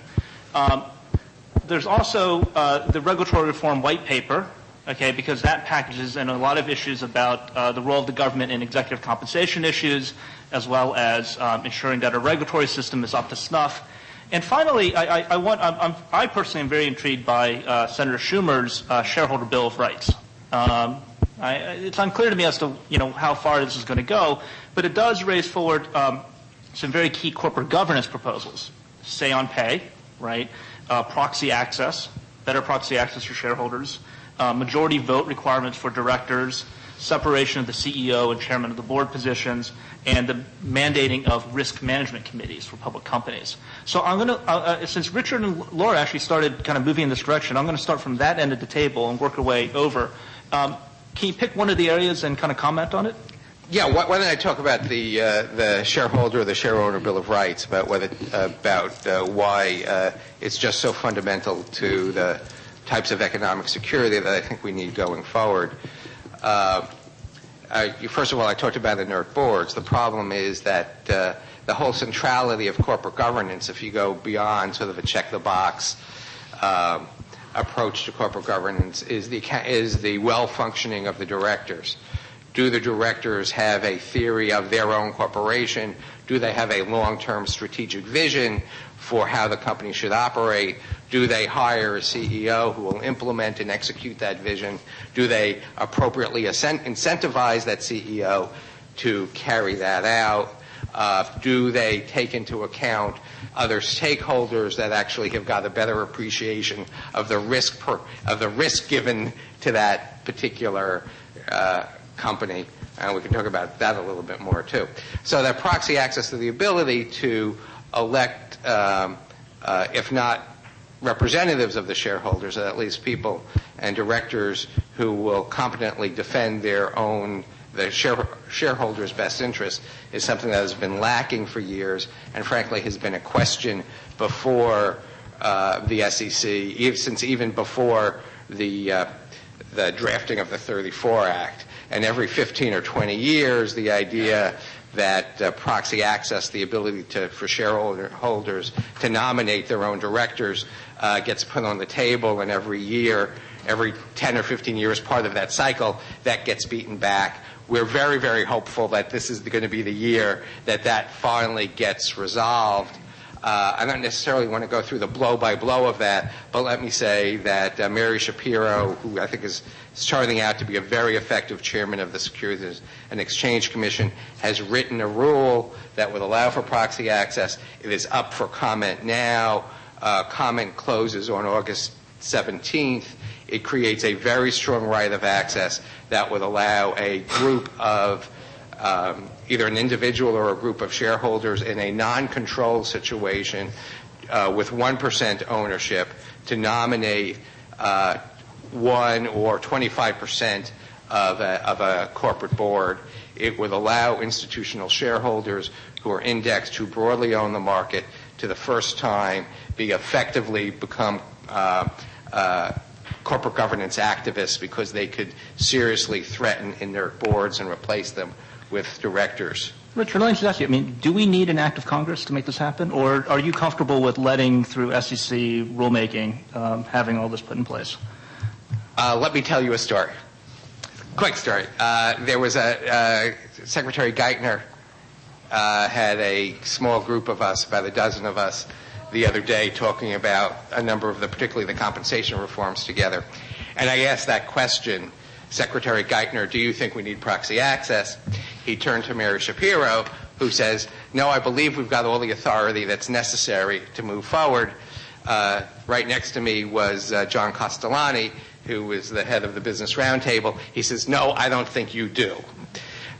S1: There's also the regulatory reform white paper, okay, because that packages in a lot of issues about the role of the government in executive compensation issues, as well as ensuring that our regulatory system is up to snuff. And finally, I personally am very intrigued by Senator Schumer's shareholder Bill of Rights. It's unclear to me as to how far this is going to go, but it does raise forward some very key corporate governance proposals. Say on pay, right? Proxy access, better proxy access for shareholders, majority vote requirements for directors, separation of the CEO and chairman of the board positions, and the mandating of risk management committees for public companies. So I'm going to, since Richard and Laura actually started kind of moving in this direction, I'm going to start from that end of the table and work our way over. Can you pick one of the areas and kind of comment on it?
S6: Yeah, why don't I talk about the shareholder, the shareholder Bill of Rights, about why it's just so fundamental to the types of economic security that I think we need going forward. First of all, I talked about inert boards. The problem is that the whole centrality of corporate governance, if you go beyond sort of a check-the-box approach to corporate governance, is the well-functioning of the directors. Do the directors have a theory of their own corporation? Do they have a long-term strategic vision for how the company should operate? Do they hire a CEO who will implement and execute that vision? Do they appropriately incentivize that CEO to carry that out? Do they take into account other stakeholders that actually have got a better appreciation of the risk given to that particular company? And we can talk about that a little bit more too. So that proxy access to the ability to elect, if not representatives of the shareholders, at least people and directors who will competently defend the shareholders' best interests, is something that has been lacking for years, and frankly has been a question before the SEC, since even before the drafting of the 34 Act. And every 15 or 20 years, the idea that proxy access, the ability for shareholders to nominate their own directors, gets put on the table, and every year every 10 or 15 years, part of that cycle, that gets beaten back. We're very, very hopeful that this is going to be the year that finally gets resolved. I don't necessarily want to go through the blow-by-blow of that, but let me say that Mary Shapiro, who I think is turning out to be a very effective chairman of the Securities and Exchange Commission, has written a rule that would allow for proxy access. It is up for comment now. Comment closes on August 17th. It creates a very strong right of access that would allow a group of either an individual or a group of shareholders in a non-control situation with 1% ownership to nominate 1 or 25% of a corporate board. It would allow institutional shareholders who are indexed, who broadly own the market, to the first time become corporate governance activists because they could seriously threaten in their boards and replace them with directors.
S1: Richard, let me just ask you, do we need an act of Congress to make this happen, or are you comfortable with letting, through SEC rulemaking, having all this put in place?
S6: Let me tell you a story. Quick story. There was Secretary Geithner had a small group of us, about a dozen of us, the other day talking about a number of particularly the compensation reforms together. And I asked that question, Secretary Geithner, do you think we need proxy access? He turned to Mary Shapiro, who says, no, I believe we've got all the authority that's necessary to move forward. Right next to me was John Castellani, who is the head of the Business Roundtable. He says, no, I don't think you do.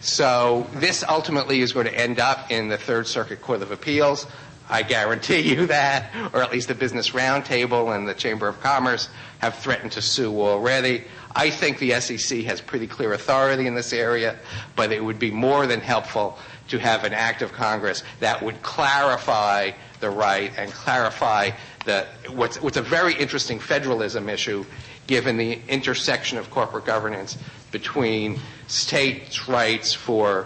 S6: So this ultimately is going to end up in the Third Circuit Court of Appeals. I guarantee you that, or at least the Business Roundtable and the Chamber of Commerce have threatened to sue already. I think the SEC has pretty clear authority in this area, but it would be more than helpful to have an act of Congress that would clarify the right and clarify what's a very interesting federalism issue, given the intersection of corporate governance between states' rights for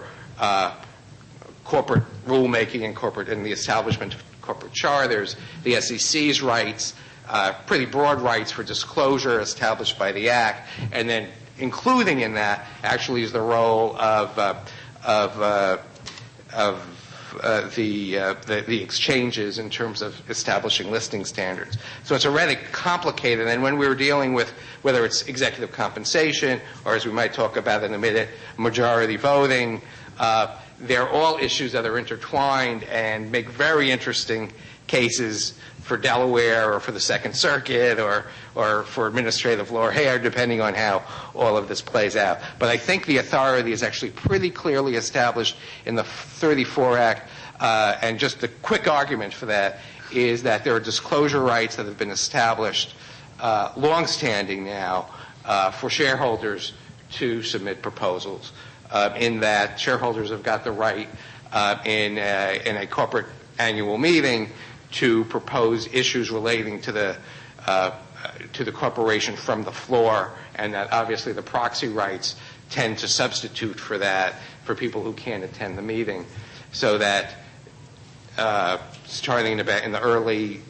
S6: corporate rulemaking and the establishment of corporate charters, the SEC's rights, pretty broad rights for disclosure established by the Act, and then including in that actually is the role of the exchanges in terms of establishing listing standards. So it's already complicated, and when we were dealing with whether it's executive compensation or, as we might talk about in a minute, majority voting, they're all issues that are intertwined and make very interesting cases for Delaware or for the Second Circuit or for administrative law here, depending on how all of this plays out. But I think the authority is actually pretty clearly established in the 34 Act, and just the quick argument for that is that there are disclosure rights that have been established longstanding now for shareholders to submit proposals, in that shareholders have got the right in a corporate annual meeting to propose issues relating to the corporation from the floor, and that obviously the proxy rights tend to substitute for that for people who can't attend the meeting, so that starting in the early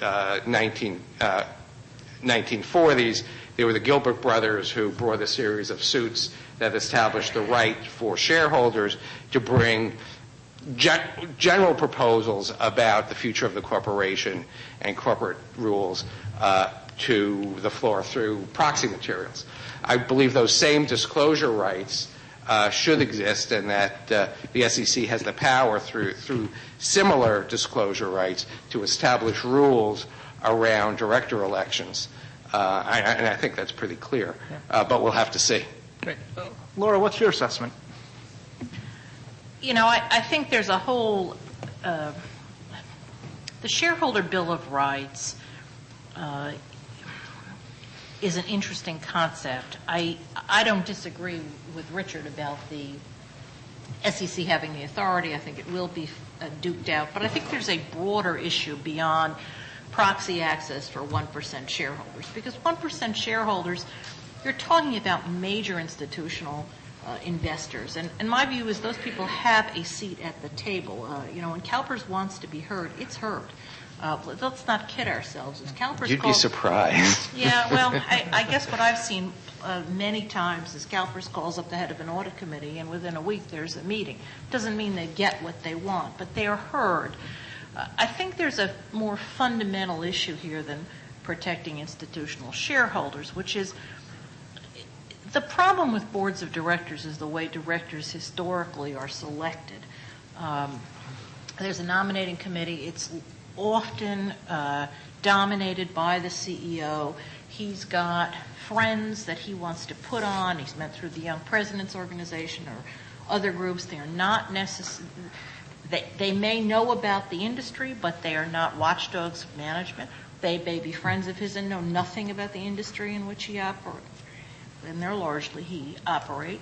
S6: 1940s, there were the Gilbert brothers who brought a series of suits that established the right for shareholders to bring general proposals about the future of the corporation and corporate rules to the floor through proxy materials. I believe those same disclosure rights should exist, and that the SEC has the power through similar disclosure rights to establish rules around director elections. And I think that's pretty clear, but we'll have to see.
S1: Great. Laura, what's your assessment?
S5: You know, I think there's a whole, the Shareholder Bill of Rights is an interesting concept. I don't disagree with Richard about the SEC having the authority. I think it will be duked out. But I think there's a broader issue beyond proxy access for 1% shareholders. Because 1% shareholders, you're talking about major institutional investors. And my view is those people have a seat at the table. You know, when CalPERS wants to be heard, it's heard. Let's not kid ourselves. As CalPERS
S4: You'd be
S5: calls-
S4: surprised.
S5: Yeah, well, I guess what I've seen many times is CalPERS calls up the head of an audit committee, and within a week there's a meeting. Doesn't mean they get what they want, but they are heard. I think there's a more fundamental issue here than protecting institutional shareholders, which is the problem with boards of directors is the way directors historically are selected. There's a nominating committee. It's often dominated by the CEO. He's got friends that he wants to put on. He's met through the Young Presidents Organization or other groups. They are not necessary. They may know about the industry, but they are not watchdogs of management. They may be friends of his and know nothing about the industry in which he operates, and they're largely he operate.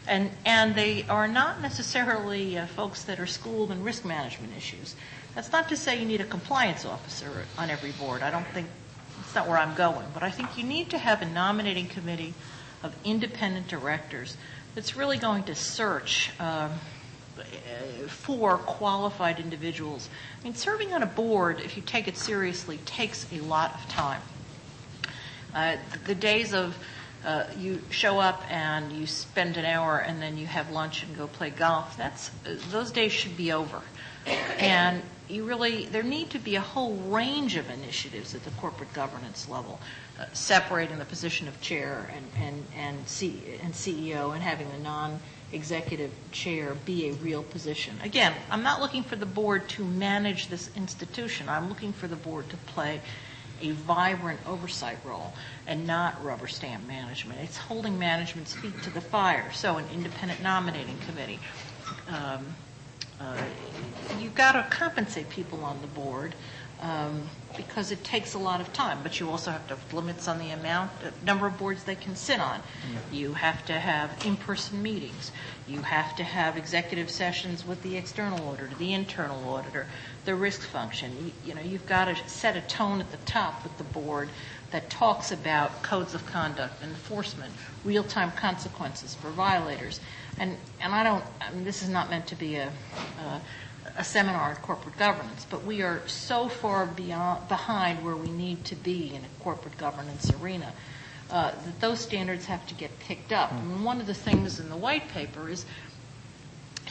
S5: And they are not necessarily folks that are schooled in risk management issues. That's not to say you need a compliance officer on every board. I don't think, that's not where I'm going. But I think you need to have a nominating committee of independent directors that's really going to search for qualified individuals. I mean, serving on a board, if you take it seriously, takes a lot of time. The days of you show up and you spend an hour and then you have lunch and go play golf, those days should be over. And there need to be a whole range of initiatives at the corporate governance level, separating the position of chair and CEO and having the non-executive chair be a real position. Again, I'm not looking for the board to manage this institution. I'm looking for the board to play a vibrant oversight role and not rubber stamp management. It's holding management's feet to the fire. So an independent nominating committee. You've got to compensate people on the board because it takes a lot of time, but you also have to have limits on the number of boards they can sit on. You have to have in-person meetings. You have to have executive sessions with the external auditor, the internal auditor, the risk function. You've got to set a tone at the top with the board that talks about codes of conduct, enforcement, real-time consequences for violators. And this is not meant to be a seminar on corporate governance, but we are so far behind where we need to be in a corporate governance arena that those standards have to get picked up. I mean, one of the things in the white paper is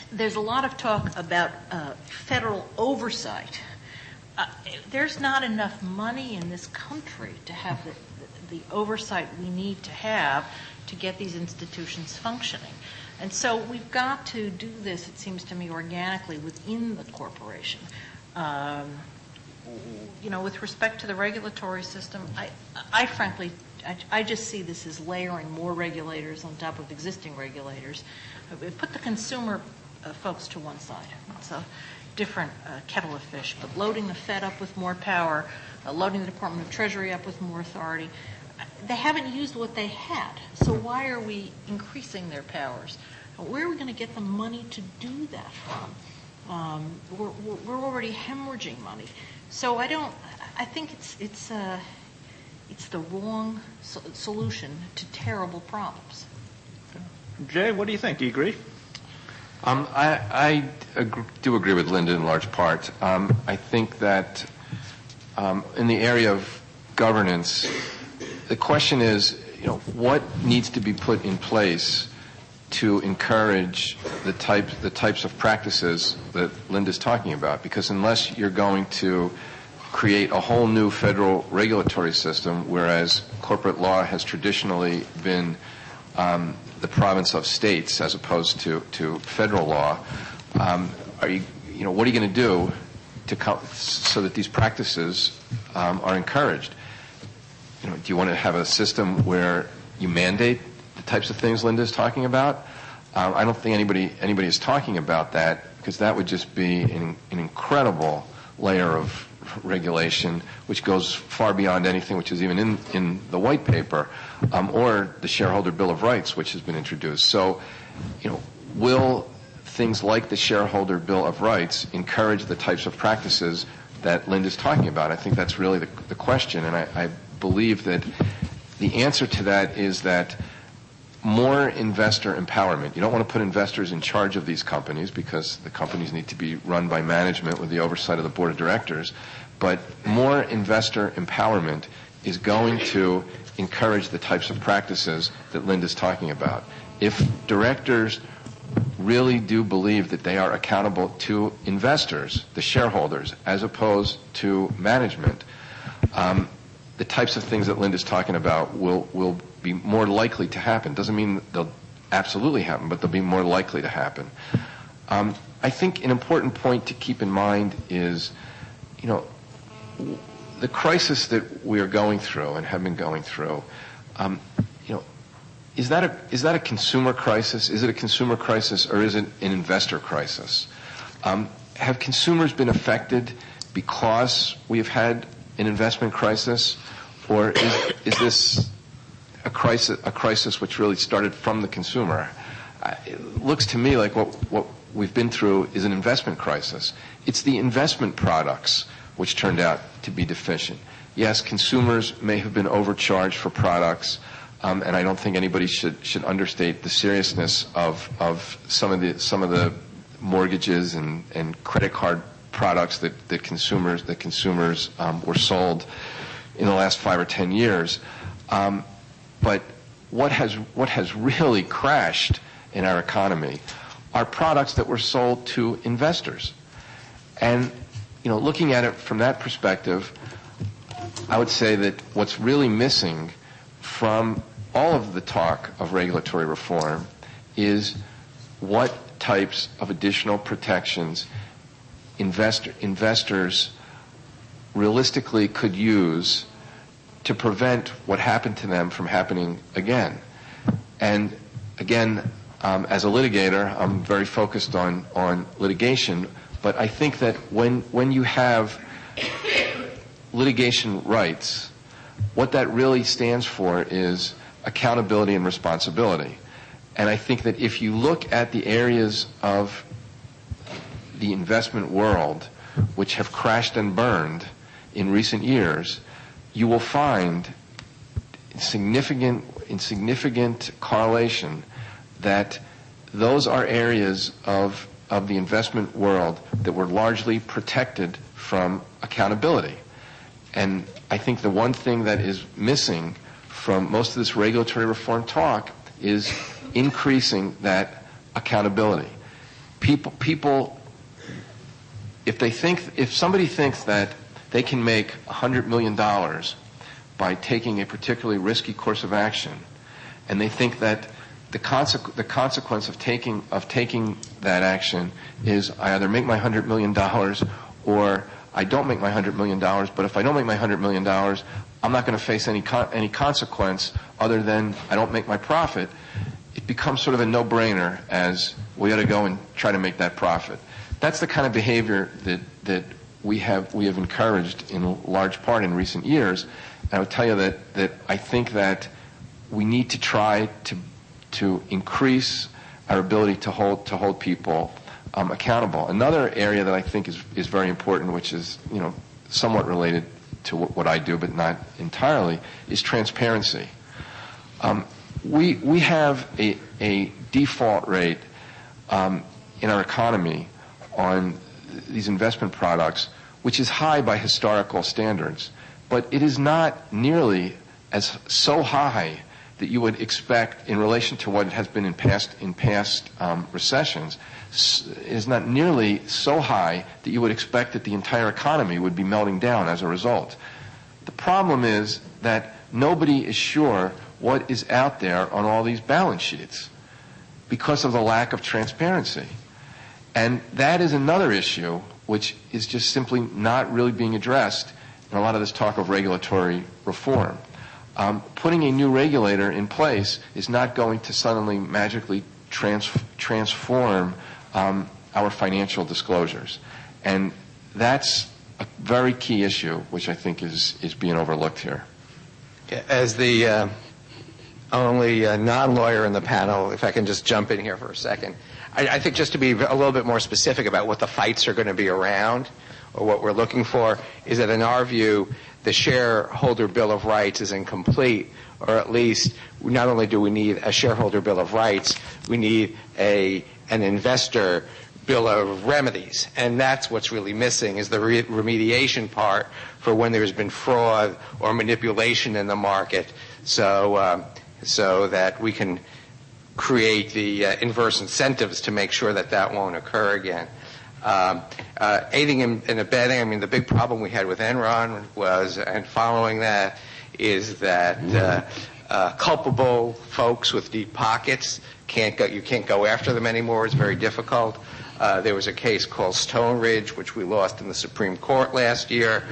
S5: there's a lot of talk about federal oversight. There's not enough money in this country to have the oversight we need to have to get these institutions functioning. And so we've got to do this, it seems to me, organically within the corporation. With respect to the regulatory system, I frankly just see this as layering more regulators on top of existing regulators. Put the consumer folks to one side. It's a different kettle of fish. But loading the Fed up with more power, loading the Department of Treasury up with more authority, they haven't used what they had. So why are we increasing their powers? Where are we going to get the money to do that from? We're already hemorrhaging money. So I think it's the wrong solution to terrible problems.
S1: Jay, what do you think? Do you agree?
S3: I do agree with Linda in large part. I think that in the area of governance, the question is, what needs to be put in place to encourage the types of practices that Linda's talking about? Because unless you're going to create a whole new federal regulatory system, whereas corporate law has traditionally been the province of states as opposed to federal law, what are you going to do so that these practices are encouraged? Do you want to have a system where you mandate the types of things Linda's talking about? I don't think anybody is talking about that, because that would just be an incredible layer of regulation which goes far beyond anything which is even in the white paper or the Shareholder Bill of Rights, which has been introduced. So, will things like the Shareholder Bill of Rights encourage the types of practices that Linda's talking about? I think that's really the question, and I believe that the answer to that is that more investor empowerment. You don't want to put investors in charge of these companies, because the companies need to be run by management with the oversight of the board of directors. but more investor empowerment is going to encourage the types of practices that Linda's talking about. If directors really do believe that they are accountable to investors, the shareholders, as opposed to management, the types of things that Linda's talking about will be more likely to happen. Doesn't mean they'll absolutely happen, but they'll be more likely to happen. I think an important point to keep in mind is, the crisis that we are going through and have been going through, is that a consumer crisis? Is it a consumer crisis, or is it an investor crisis? Have consumers been affected because we have had an investment crisis, or is this a crisis which really started from the consumer? It looks to me like what we've been through is an investment crisis. It's the investment products which turned out to be deficient. Yes, consumers may have been overcharged for products, and I don't think anybody should understate the seriousness of some of the mortgages and credit card products that consumers were sold in the last 5 or 10 years. But what has really crashed in our economy are products that were sold to investors. And looking at it from that perspective, I would say that what's really missing from all of the talk of regulatory reform is what types of additional protections investors realistically could use to prevent what happened to them from happening again. And again, as a litigator, I'm very focused on litigation, but I think that when you have litigation rights, what that really stands for is accountability and responsibility. And I think that if you look at the areas of the investment world which have crashed and burned in recent years, you will find insignificant correlation that those are areas of the investment world that were largely protected from accountability. And I think the one thing that is missing from most of this regulatory reform talk is increasing that accountability. People, if somebody thinks that they can make $100 million by taking a particularly risky course of action, and they think that the consequence of taking that action is I either make my $100 million or I don't make my $100 million, but if I don't make my $100 million, I'm not going to face any consequence other than I don't make my profit. It becomes sort of a no-brainer as we ought to go and try to make that profit. That's the kind of behavior that we have encouraged in large part in recent years. And I would tell you that I think that we need to try to increase our ability to hold people accountable. Another area that I think is very important, which is somewhat related to what I do but not entirely, is transparency. We have a default rate in our economy on these investment products which is high by historical standards, but it is not nearly as so high that you would expect in relation to what it has been in past recessions. It is not nearly so high that you would expect that the entire economy would be melting down as a result. The problem is that nobody is sure what is out there on all these balance sheets because of the lack of transparency. And that is another issue which is just simply not really being addressed in a lot of this talk of regulatory reform. Putting a new regulator in place is not going to suddenly magically transform our financial disclosures. And that's a very key issue which I think is being overlooked here.
S4: As the only non-lawyer in the panel, if I can just jump in here for a second, I think just to be a little bit more specific about what the fights are going to be around, or what we're looking for, is that in our view, the shareholder Bill of Rights is incomplete, or at least not only do we need a shareholder Bill of Rights, we need an investor bill of remedies, and that's what's really missing is the remediation part for when there's been fraud or manipulation in the market, so that we can create the inverse incentives to make sure that that won't occur again. Aiding and abetting, I mean, the big problem we had with Enron was, and following that, is that culpable folks with deep pockets you can't go after them anymore. It's very difficult. There was a case called Stone Ridge, which we lost in the Supreme Court last year.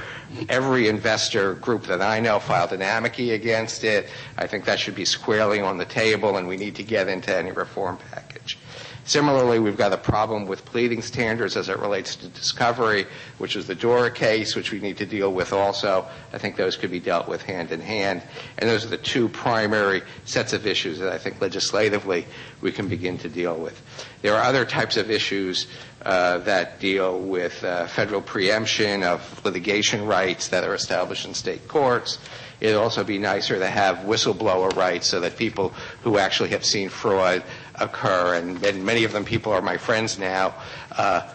S4: Every investor group that I know filed an amici against it. I think that should be squarely on the table, and we need to get into any reform package. Similarly, we've got a problem with pleading standards as it relates to discovery, which is the Dora case, which we need to deal with also. I think those could be dealt with hand in hand. And those are the two primary sets of issues that I think legislatively we can begin to deal with. There are other types of issues that deal with federal preemption of litigation rights that are established in state courts. It'd also be nicer to have whistleblower rights so that people who actually have seen fraud occur, and many of them people are my friends now,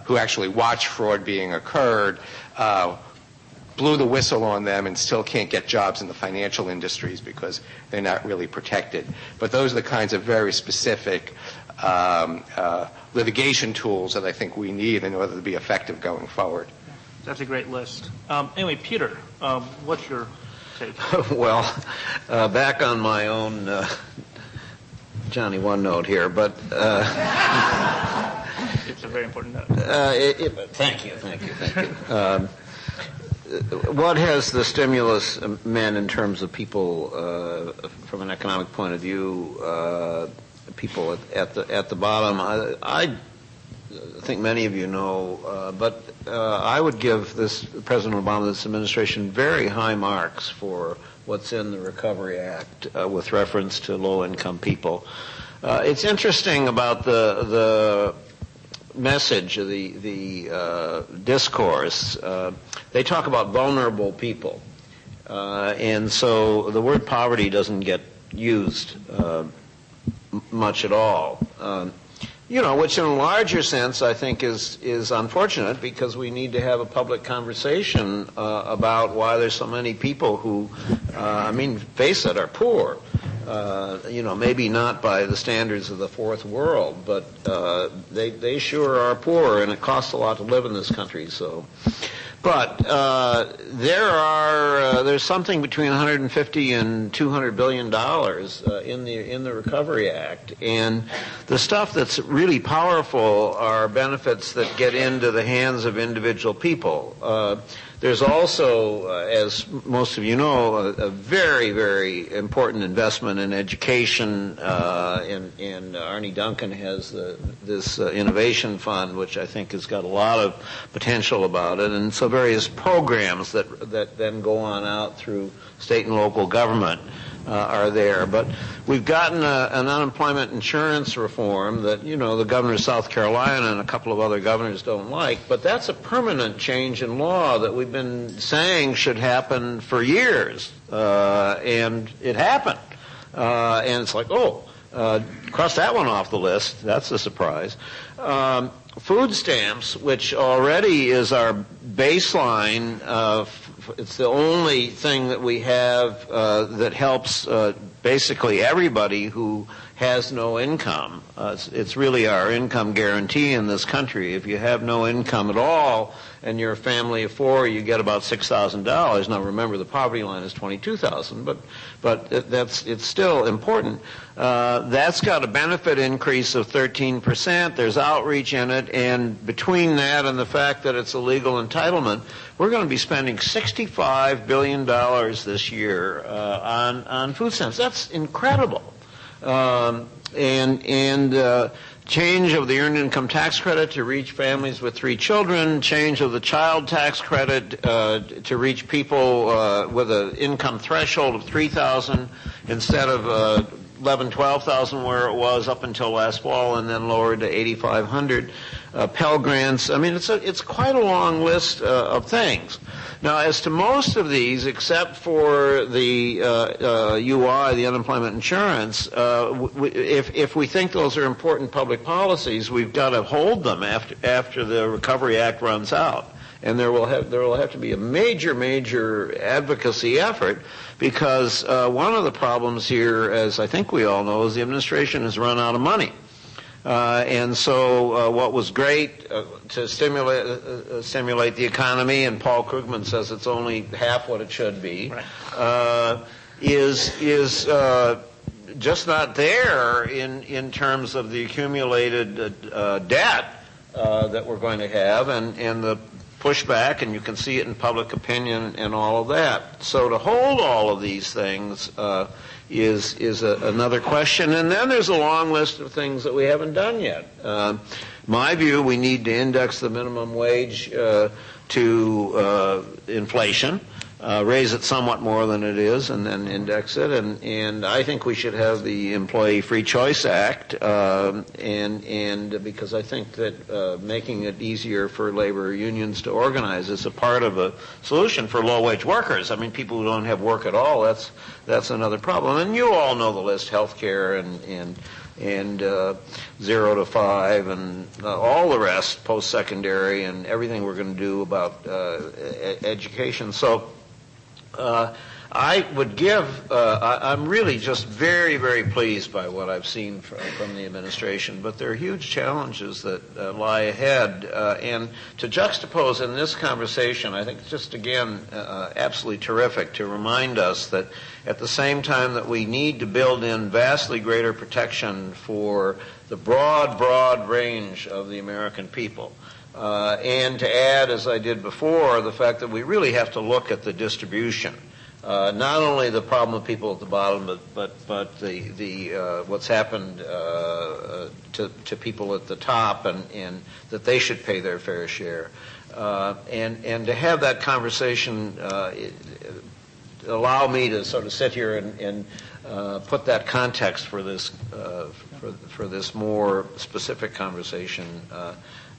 S4: who actually watch fraud being occurred, blew the whistle on them and still can't get jobs in the financial industries because they're not really protected. But those are the kinds of very specific litigation tools that I think we need in order to be effective going forward.
S1: That's a great list. Anyway, Peter, what's your take?
S2: Well, back on my own Johnny OneNote here, but
S1: it's a very important note.
S2: Thank you. What has the stimulus meant in terms of people, from an economic point of view, people at the bottom? I think many of you know, but I would give President Obama, this administration, very high marks for what's in the Recovery Act with reference to low-income people. It's interesting about the message, the discourse. They talk about vulnerable people, and so the word poverty doesn't get used much at all. Which in a larger sense I think is unfortunate, because we need to have a public conversation about why there's so many people who, face it, are poor. Maybe not by the standards of the fourth world, but they sure are poor, and it costs a lot to live in this country. So, but there's something between 150 and 200 billion dollars in the Recovery Act, and the stuff that's really powerful are benefits that get into the hands of individual people. There's also, as most of you know, a very, very important investment in education, and Arne Duncan has this innovation fund, which I think has got a lot of potential about it, and so various programs that then go on out through state and local government are there. But we've gotten an unemployment insurance reform that, the governor of South Carolina and a couple of other governors don't like, but that's a permanent change in law that we've been saying should happen for years, and it happened. And it's like, cross that one off the list. That's a surprise. Food stamps, which already is our baseline, it's the only thing that we have that helps basically everybody who has no income. It's really our income guarantee in this country. If you have no income at all and you're a family of four, you get about $6,000. Now remember, the poverty line is $22,000, but it's still important. That's got a benefit increase of 13%. There's outreach in it, and between that and the fact that it's a legal entitlement, we're going to be spending $65 billion this year on food stamps. That's incredible. Change of the earned income tax credit to reach families with 3 children, change of the child tax credit to reach people with an income threshold of $3,000 instead of 12,000 where it was up until last fall, and then lowered to 8,500 Pell Grants. I mean, it's quite a long list of things. Now, as to most of these, except for the UI, the unemployment insurance, if we think those are important public policies, we've got to hold them after the Recovery Act runs out. And there will have to be a major advocacy effort, because one of the problems here, as I think we all know, is the administration has run out of money. And so what was great to stimulate the economy, and Paul Krugman says it's only half what it should be, right, is just not there in terms of the accumulated debt that we're going to have, and the pushback, and you can see it in public opinion and all of that. So to hold all of these things is another question. And then there's a long list of things that we haven't done yet. My view, we need to index the minimum wage to inflation, raise it somewhat more than it is, and then index it. And I think we should have the Employee Free Choice Act, and because I think that making it easier for labor unions to organize is a part of a solution for low-wage workers. I mean, people who don't have work at all, that's another problem. And you all know the list: healthcare and 0 to 5 and all the rest, post-secondary, and everything we're going to do about education. So I would give, I'm really just very pleased by what I've seen from the administration, but there are huge challenges that lie ahead. And to juxtapose in this conversation, I think just again, absolutely terrific to remind us that at the same time that we need to build in vastly greater protection for the broad range of the American people, and to add, as I did before, the fact that we really have to look at the distribution. Not only the problem of people at the bottom, but the what's happened to people at the top, and that they should pay their fair share, and to have that conversation allow me to sort of sit here and put that context for this for this more specific conversation.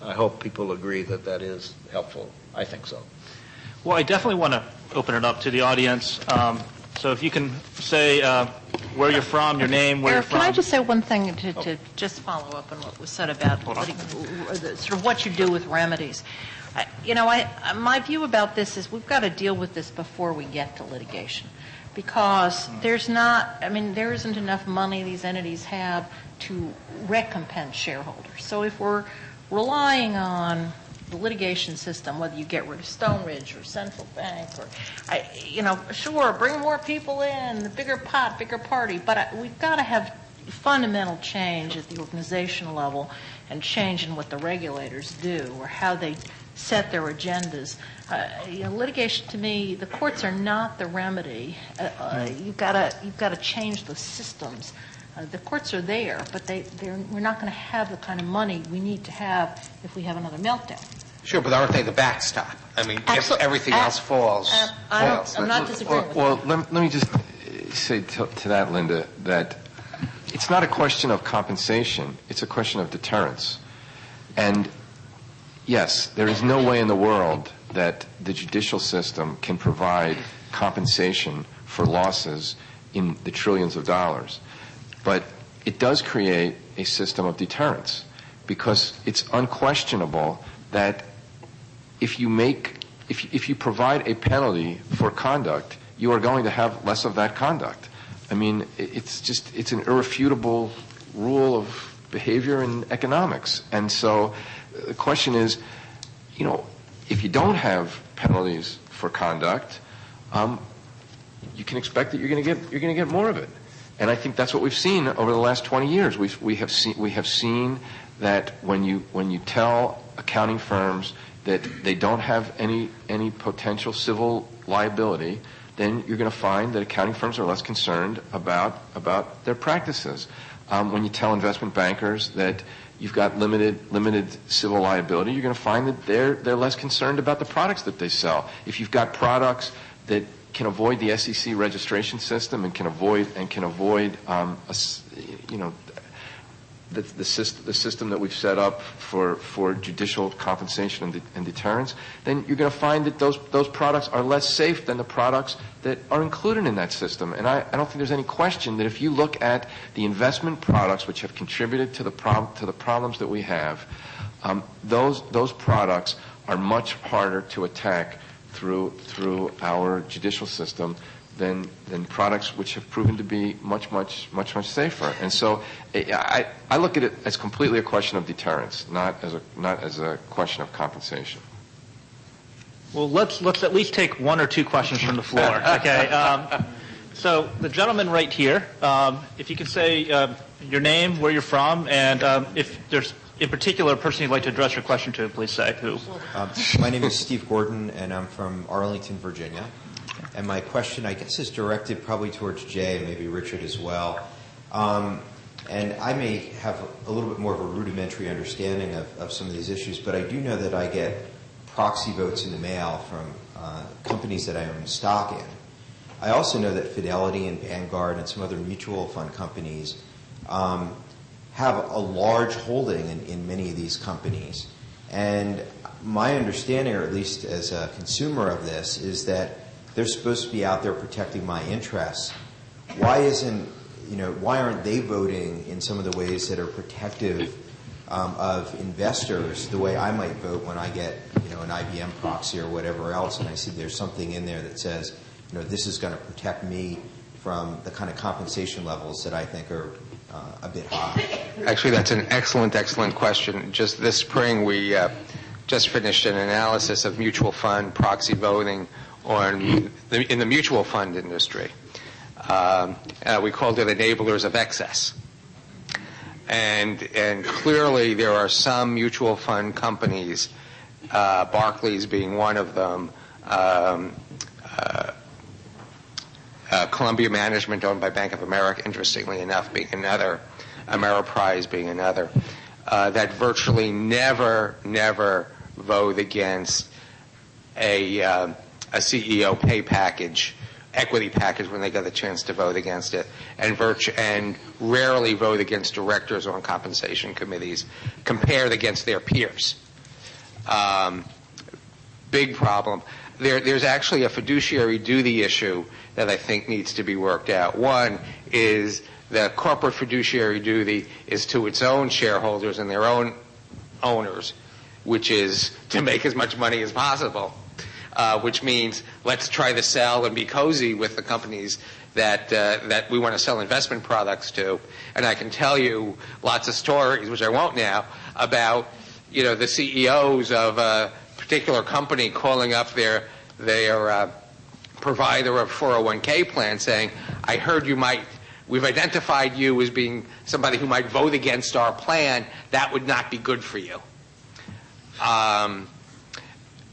S2: I hope people agree that that is helpful. I think so.
S1: Well, I definitely want to open it up to the audience. So if you can say where you're from, your name, where
S5: Eric,
S1: you're from.
S5: can I just say one thing to just follow up on what was said about sort of what you do with remedies? My view about this is we've got to deal with this before we get to litigation, because there isn't enough money these entities have to recompense shareholders. So if we're relying on the litigation system, whether you get rid of Stone Ridge or Central Bank, or, sure, bring more people in, the bigger pot, bigger party, but we've got to have fundamental change at the organizational level and change in what the regulators do or how they set their agendas. Litigation, to me, the courts are not the remedy. You've got to change the systems. The courts are there, but we're not going to have the kind of money we need to have if we have another meltdown.
S4: Sure, but aren't they the backstop? I mean, if everything else falls.
S5: I'm not disagreeing with
S3: Well, let me just say to that, Linda, that it's not a question of compensation. It's a question of deterrence. And yes, there is no way in the world that the judicial system can provide compensation for losses in the trillions of dollars. But it does create a system of deterrence, because it's unquestionable that if you provide a penalty for conduct, you are going to have less of that conduct. I mean, it's an irrefutable rule of behavior in economics. And so the question is, if you don't have penalties for conduct, you can expect that you're going to get more of it. And I think that's what we've seen over the last 20 years. We have seen that when you tell accounting firms that they don't have any potential civil liability, then you're going to find that accounting firms are less concerned about their practices. When you tell investment bankers that you've got limited civil liability, you're going to find that they're less concerned about the products that they sell. If you've got products that can avoid the SEC registration system and can avoid the system that we've set up for judicial compensation and deterrence, then you're going to find that those products are less safe than the products that are included in that system. And I don't think there's any question that if you look at the investment products which have contributed to the problems that we have, those products are much harder to attack through our judicial system than products which have proven to be much safer. And so I look at it as completely a question of deterrence, not as a question of compensation.
S1: Well, let's at least take one or two questions from the floor. Okay. So the gentleman right here, if you could say your name, where you're from, and if there's in particular a person you'd like to address your question to, please say who.
S7: My name is Steve Gordon, and I'm from Arlington, Virginia. And my question, I guess, is directed probably towards Jay and maybe Richard as well. And I may have a little bit more of a rudimentary understanding of some of these issues, but I do know that I get proxy votes in the mail from companies that I own stock in. I also know that Fidelity and Vanguard and some other mutual fund companies have a large holding in many of these companies. And my understanding, or at least as a consumer of this, is that they're supposed to be out there protecting my interests. Why aren't they voting in some of the ways that are protective of investors the way I might vote when I get, an IBM proxy or whatever else, and I see there's something in there that says, this is going to protect me from the kind of compensation levels that I think are a bit high?
S4: Actually, that's an excellent question. Just this spring, we just finished an analysis of mutual fund proxy voting in the mutual fund industry. We called it enablers of excess. And clearly there are some mutual fund companies, Barclays being one of them, Columbia Management, owned by Bank of America, interestingly enough, being another, Ameriprise being another, that virtually never vote against a CEO pay package, equity package when they get the chance to vote against it, and rarely vote against directors on compensation committees compared against their peers. Big problem. There's actually a fiduciary duty issue that I think needs to be worked out. One is the corporate fiduciary duty is to its own shareholders and their own owners, which is to make as much money as possible, which means let's try to sell and be cozy with the companies that we want to sell investment products to. And I can tell you lots of stories, which I won't now, about the CEOs of a particular company calling up their provider of 401k plan saying, I heard we've identified you as being somebody who might vote against our plan. That would not be good for you.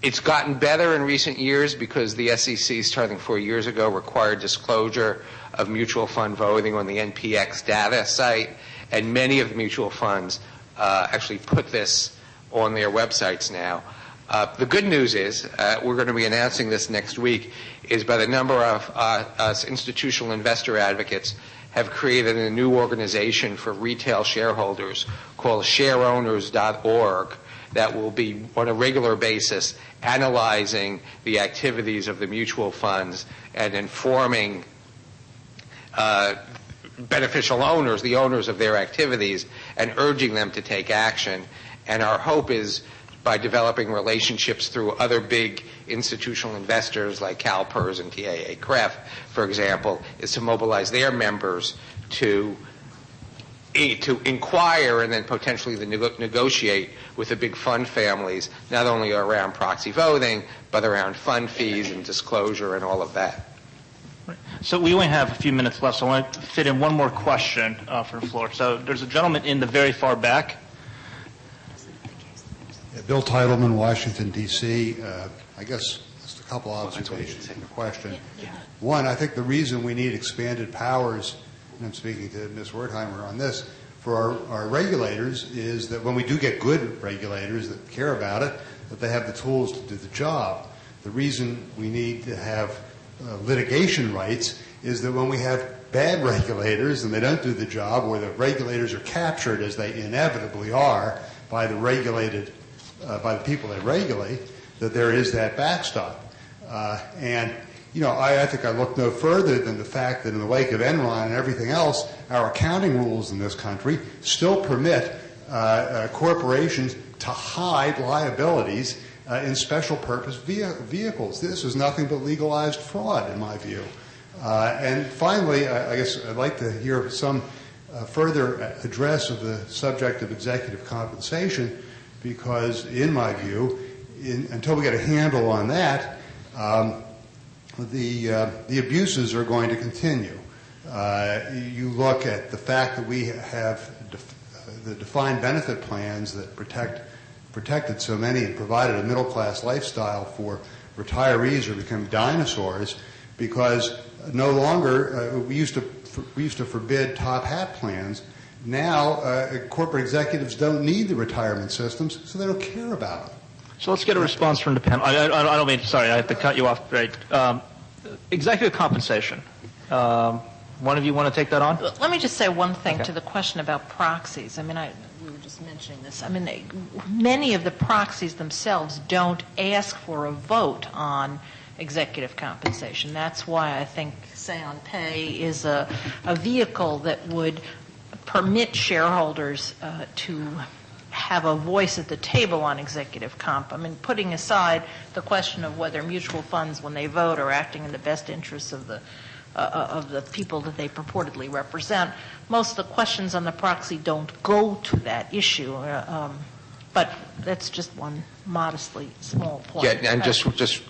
S4: It's gotten better in recent years because the SEC, starting 4 years ago, required disclosure of mutual fund voting on the NPX data site, and many of the mutual funds actually put this on their websites now. The good news is, we're going to be announcing this next week, is by the number of us institutional investor advocates have created a new organization for retail shareholders called shareowners.org that will be on a regular basis analyzing the activities of the mutual funds and informing beneficial owners, the owners of their activities, and urging them to take action. And our hope is, by developing relationships through other big institutional investors like CalPERS and TAA-CREF, for example, is to mobilize their members to inquire and then potentially negotiate with the big fund families, not only around proxy voting, but around fund fees and disclosure and all of that.
S1: Right. So we only have a few minutes left, so I want to fit in one more question from the floor. So there's a gentleman in the very far back.
S8: Bill Titleman, Washington, D.C. I guess just a couple observations and a question. One, I think the reason we need expanded powers, and I'm speaking to Ms. Wertheimer on this, for our regulators is that when we do get good regulators that care about it, that they have the tools to do the job. The reason we need to have litigation rights is that when we have bad regulators and they don't do the job, or the regulators are captured, as they inevitably are, by the regulated, by the people they regulate, that there is that backstop. And I think I look no further than the fact that in the wake of Enron and everything else, our accounting rules in this country still permit corporations to hide liabilities in special purpose vehicles. This is nothing but legalized fraud, in my view. And finally, I guess I'd like to hear some further address of the subject of executive compensation, because in my view, until we get a handle on that, the abuses are going to continue. You look at the fact that we have the defined benefit plans that protected so many and provided a middle-class lifestyle for retirees are becoming dinosaurs, because no longer we used to forbid top hat plans. Now corporate executives don't need the retirement systems, so they don't care about them.
S1: So let's get a response from the panel. I don't mean, sorry, I have to cut you off. Right. Executive compensation. One of you want to take that on?
S5: Let me just say one thing to the question about proxies. I mean, we were just mentioning this. I mean, many of the proxies themselves don't ask for a vote on executive compensation. That's why I think Say on Pay is a vehicle that would permit shareholders to have a voice at the table on executive comp. I mean, putting aside the question of whether mutual funds, when they vote, are acting in the best interests of the people that they purportedly represent, most of the questions on the proxy don't go to that issue. But that's just one modestly small point.
S4: Yeah, and just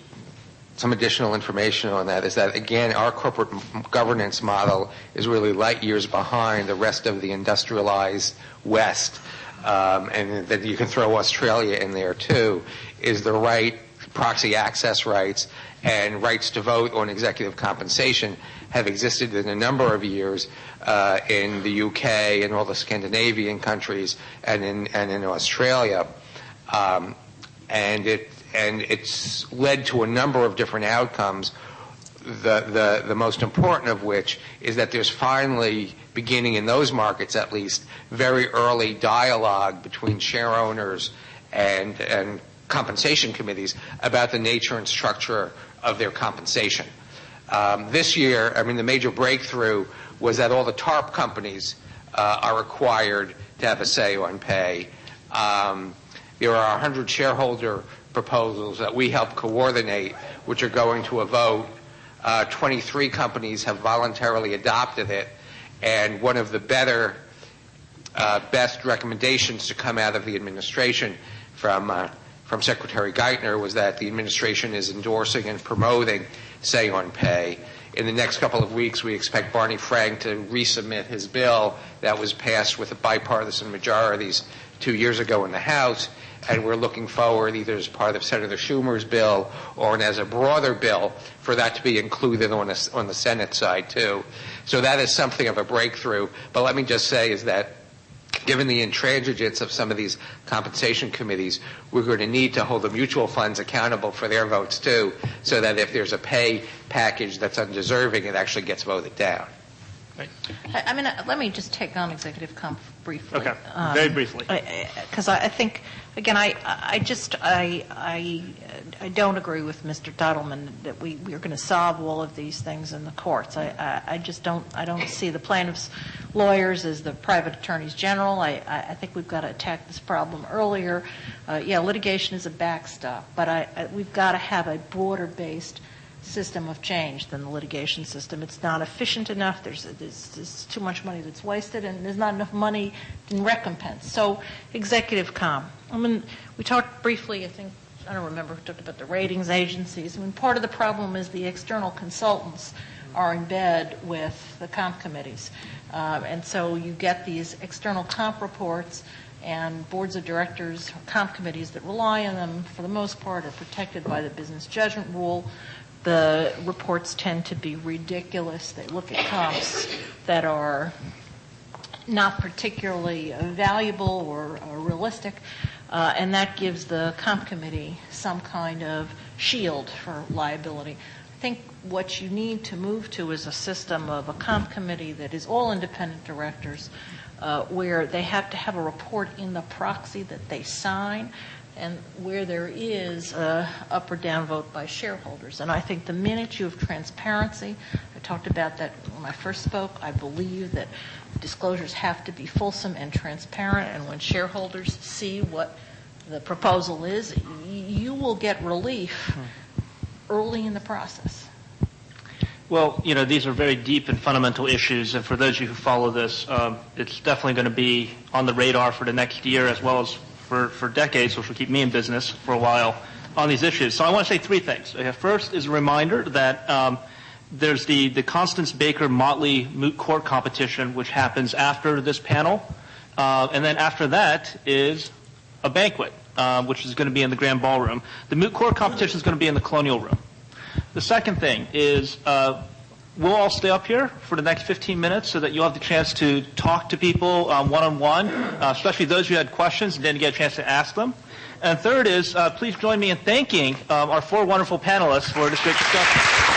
S4: some additional information on that is that, again, our corporate governance model is really light years behind the rest of the industrialized West. And that you can throw Australia in there too, is the right proxy access rights and rights to vote on executive compensation have existed in a number of years in the UK and all the Scandinavian countries and in Australia, and it's led to a number of different outcomes. The most important of which is that there's finally, beginning in those markets at least, very early dialogue between share owners and compensation committees about the nature and structure of their compensation. This year, I mean, the major breakthrough was that all the TARP companies are required to have a say on pay. There are 100 shareholder proposals that we help coordinate, which are going to a vote. 23 companies have voluntarily adopted it, and one of the best recommendations to come out of the administration from Secretary Geithner was that the administration is endorsing and promoting Say on Pay. In the next couple of weeks, we expect Barney Frank to resubmit his bill that was passed with bipartisan majorities 2 years ago in the House, and we're looking forward, either as part of Senator Schumer's bill or as a broader bill, for that to be included on the Senate side too. So that is something of a breakthrough. But let me just say is that given the intransigence of some of these compensation committees, we're going to need to hold the mutual funds accountable for their votes too, so that if there's a pay package that's undeserving, it actually gets voted down.
S1: Right.
S5: I mean, let me just take on executive comp briefly.
S1: Okay, very briefly.
S5: Because I think, again, I don't agree with Mr. Duttleman that we are going to solve all of these things in the courts. I just don't see the plaintiffs' lawyers as the private attorneys general. I think we've got to attack this problem earlier. Litigation is a backstop, but we've got to have a broader-based system of change than the litigation system. It's not efficient enough. There's too much money that's wasted, and there's not enough money in recompense. So executive comp. I mean, we talked briefly, I don't remember who talked about the ratings agencies. I mean, part of the problem is the external consultants are in bed with the comp committees. And so you get these external comp reports, and boards of directors, comp committees that rely on them, for the most part, are protected by the business judgment rule. The reports tend to be ridiculous. They look at comps that are not particularly valuable or realistic, and that gives the comp committee some kind of shield for liability. I think what you need to move to is a system of a comp committee that is all independent directors, where they have to have a report in the proxy that they sign, and where there is a up or down vote by shareholders. And I think the minute you have transparency, I talked about that when I first spoke, I believe that disclosures have to be fulsome and transparent, and when shareholders see what the proposal is, you will get relief early in the process.
S1: Well, these are very deep and fundamental issues, and for those of you who follow this, it's definitely going to be on the radar for the next year as well as for decades, which will keep me in business for a while on these issues. So I want to say three things. First is a reminder that there's the Constance Baker Motley Moot Court competition, which happens after this panel. And then after that is a banquet, which is going to be in the Grand Ballroom. The Moot Court competition is going to be in the Colonial Room. The second thing is we'll all stay up here for the next 15 minutes so that you'll have the chance to talk to people one-on-one, especially those who had questions and didn't get a chance to ask them. And third is please join me in thanking our four wonderful panelists for this great discussion.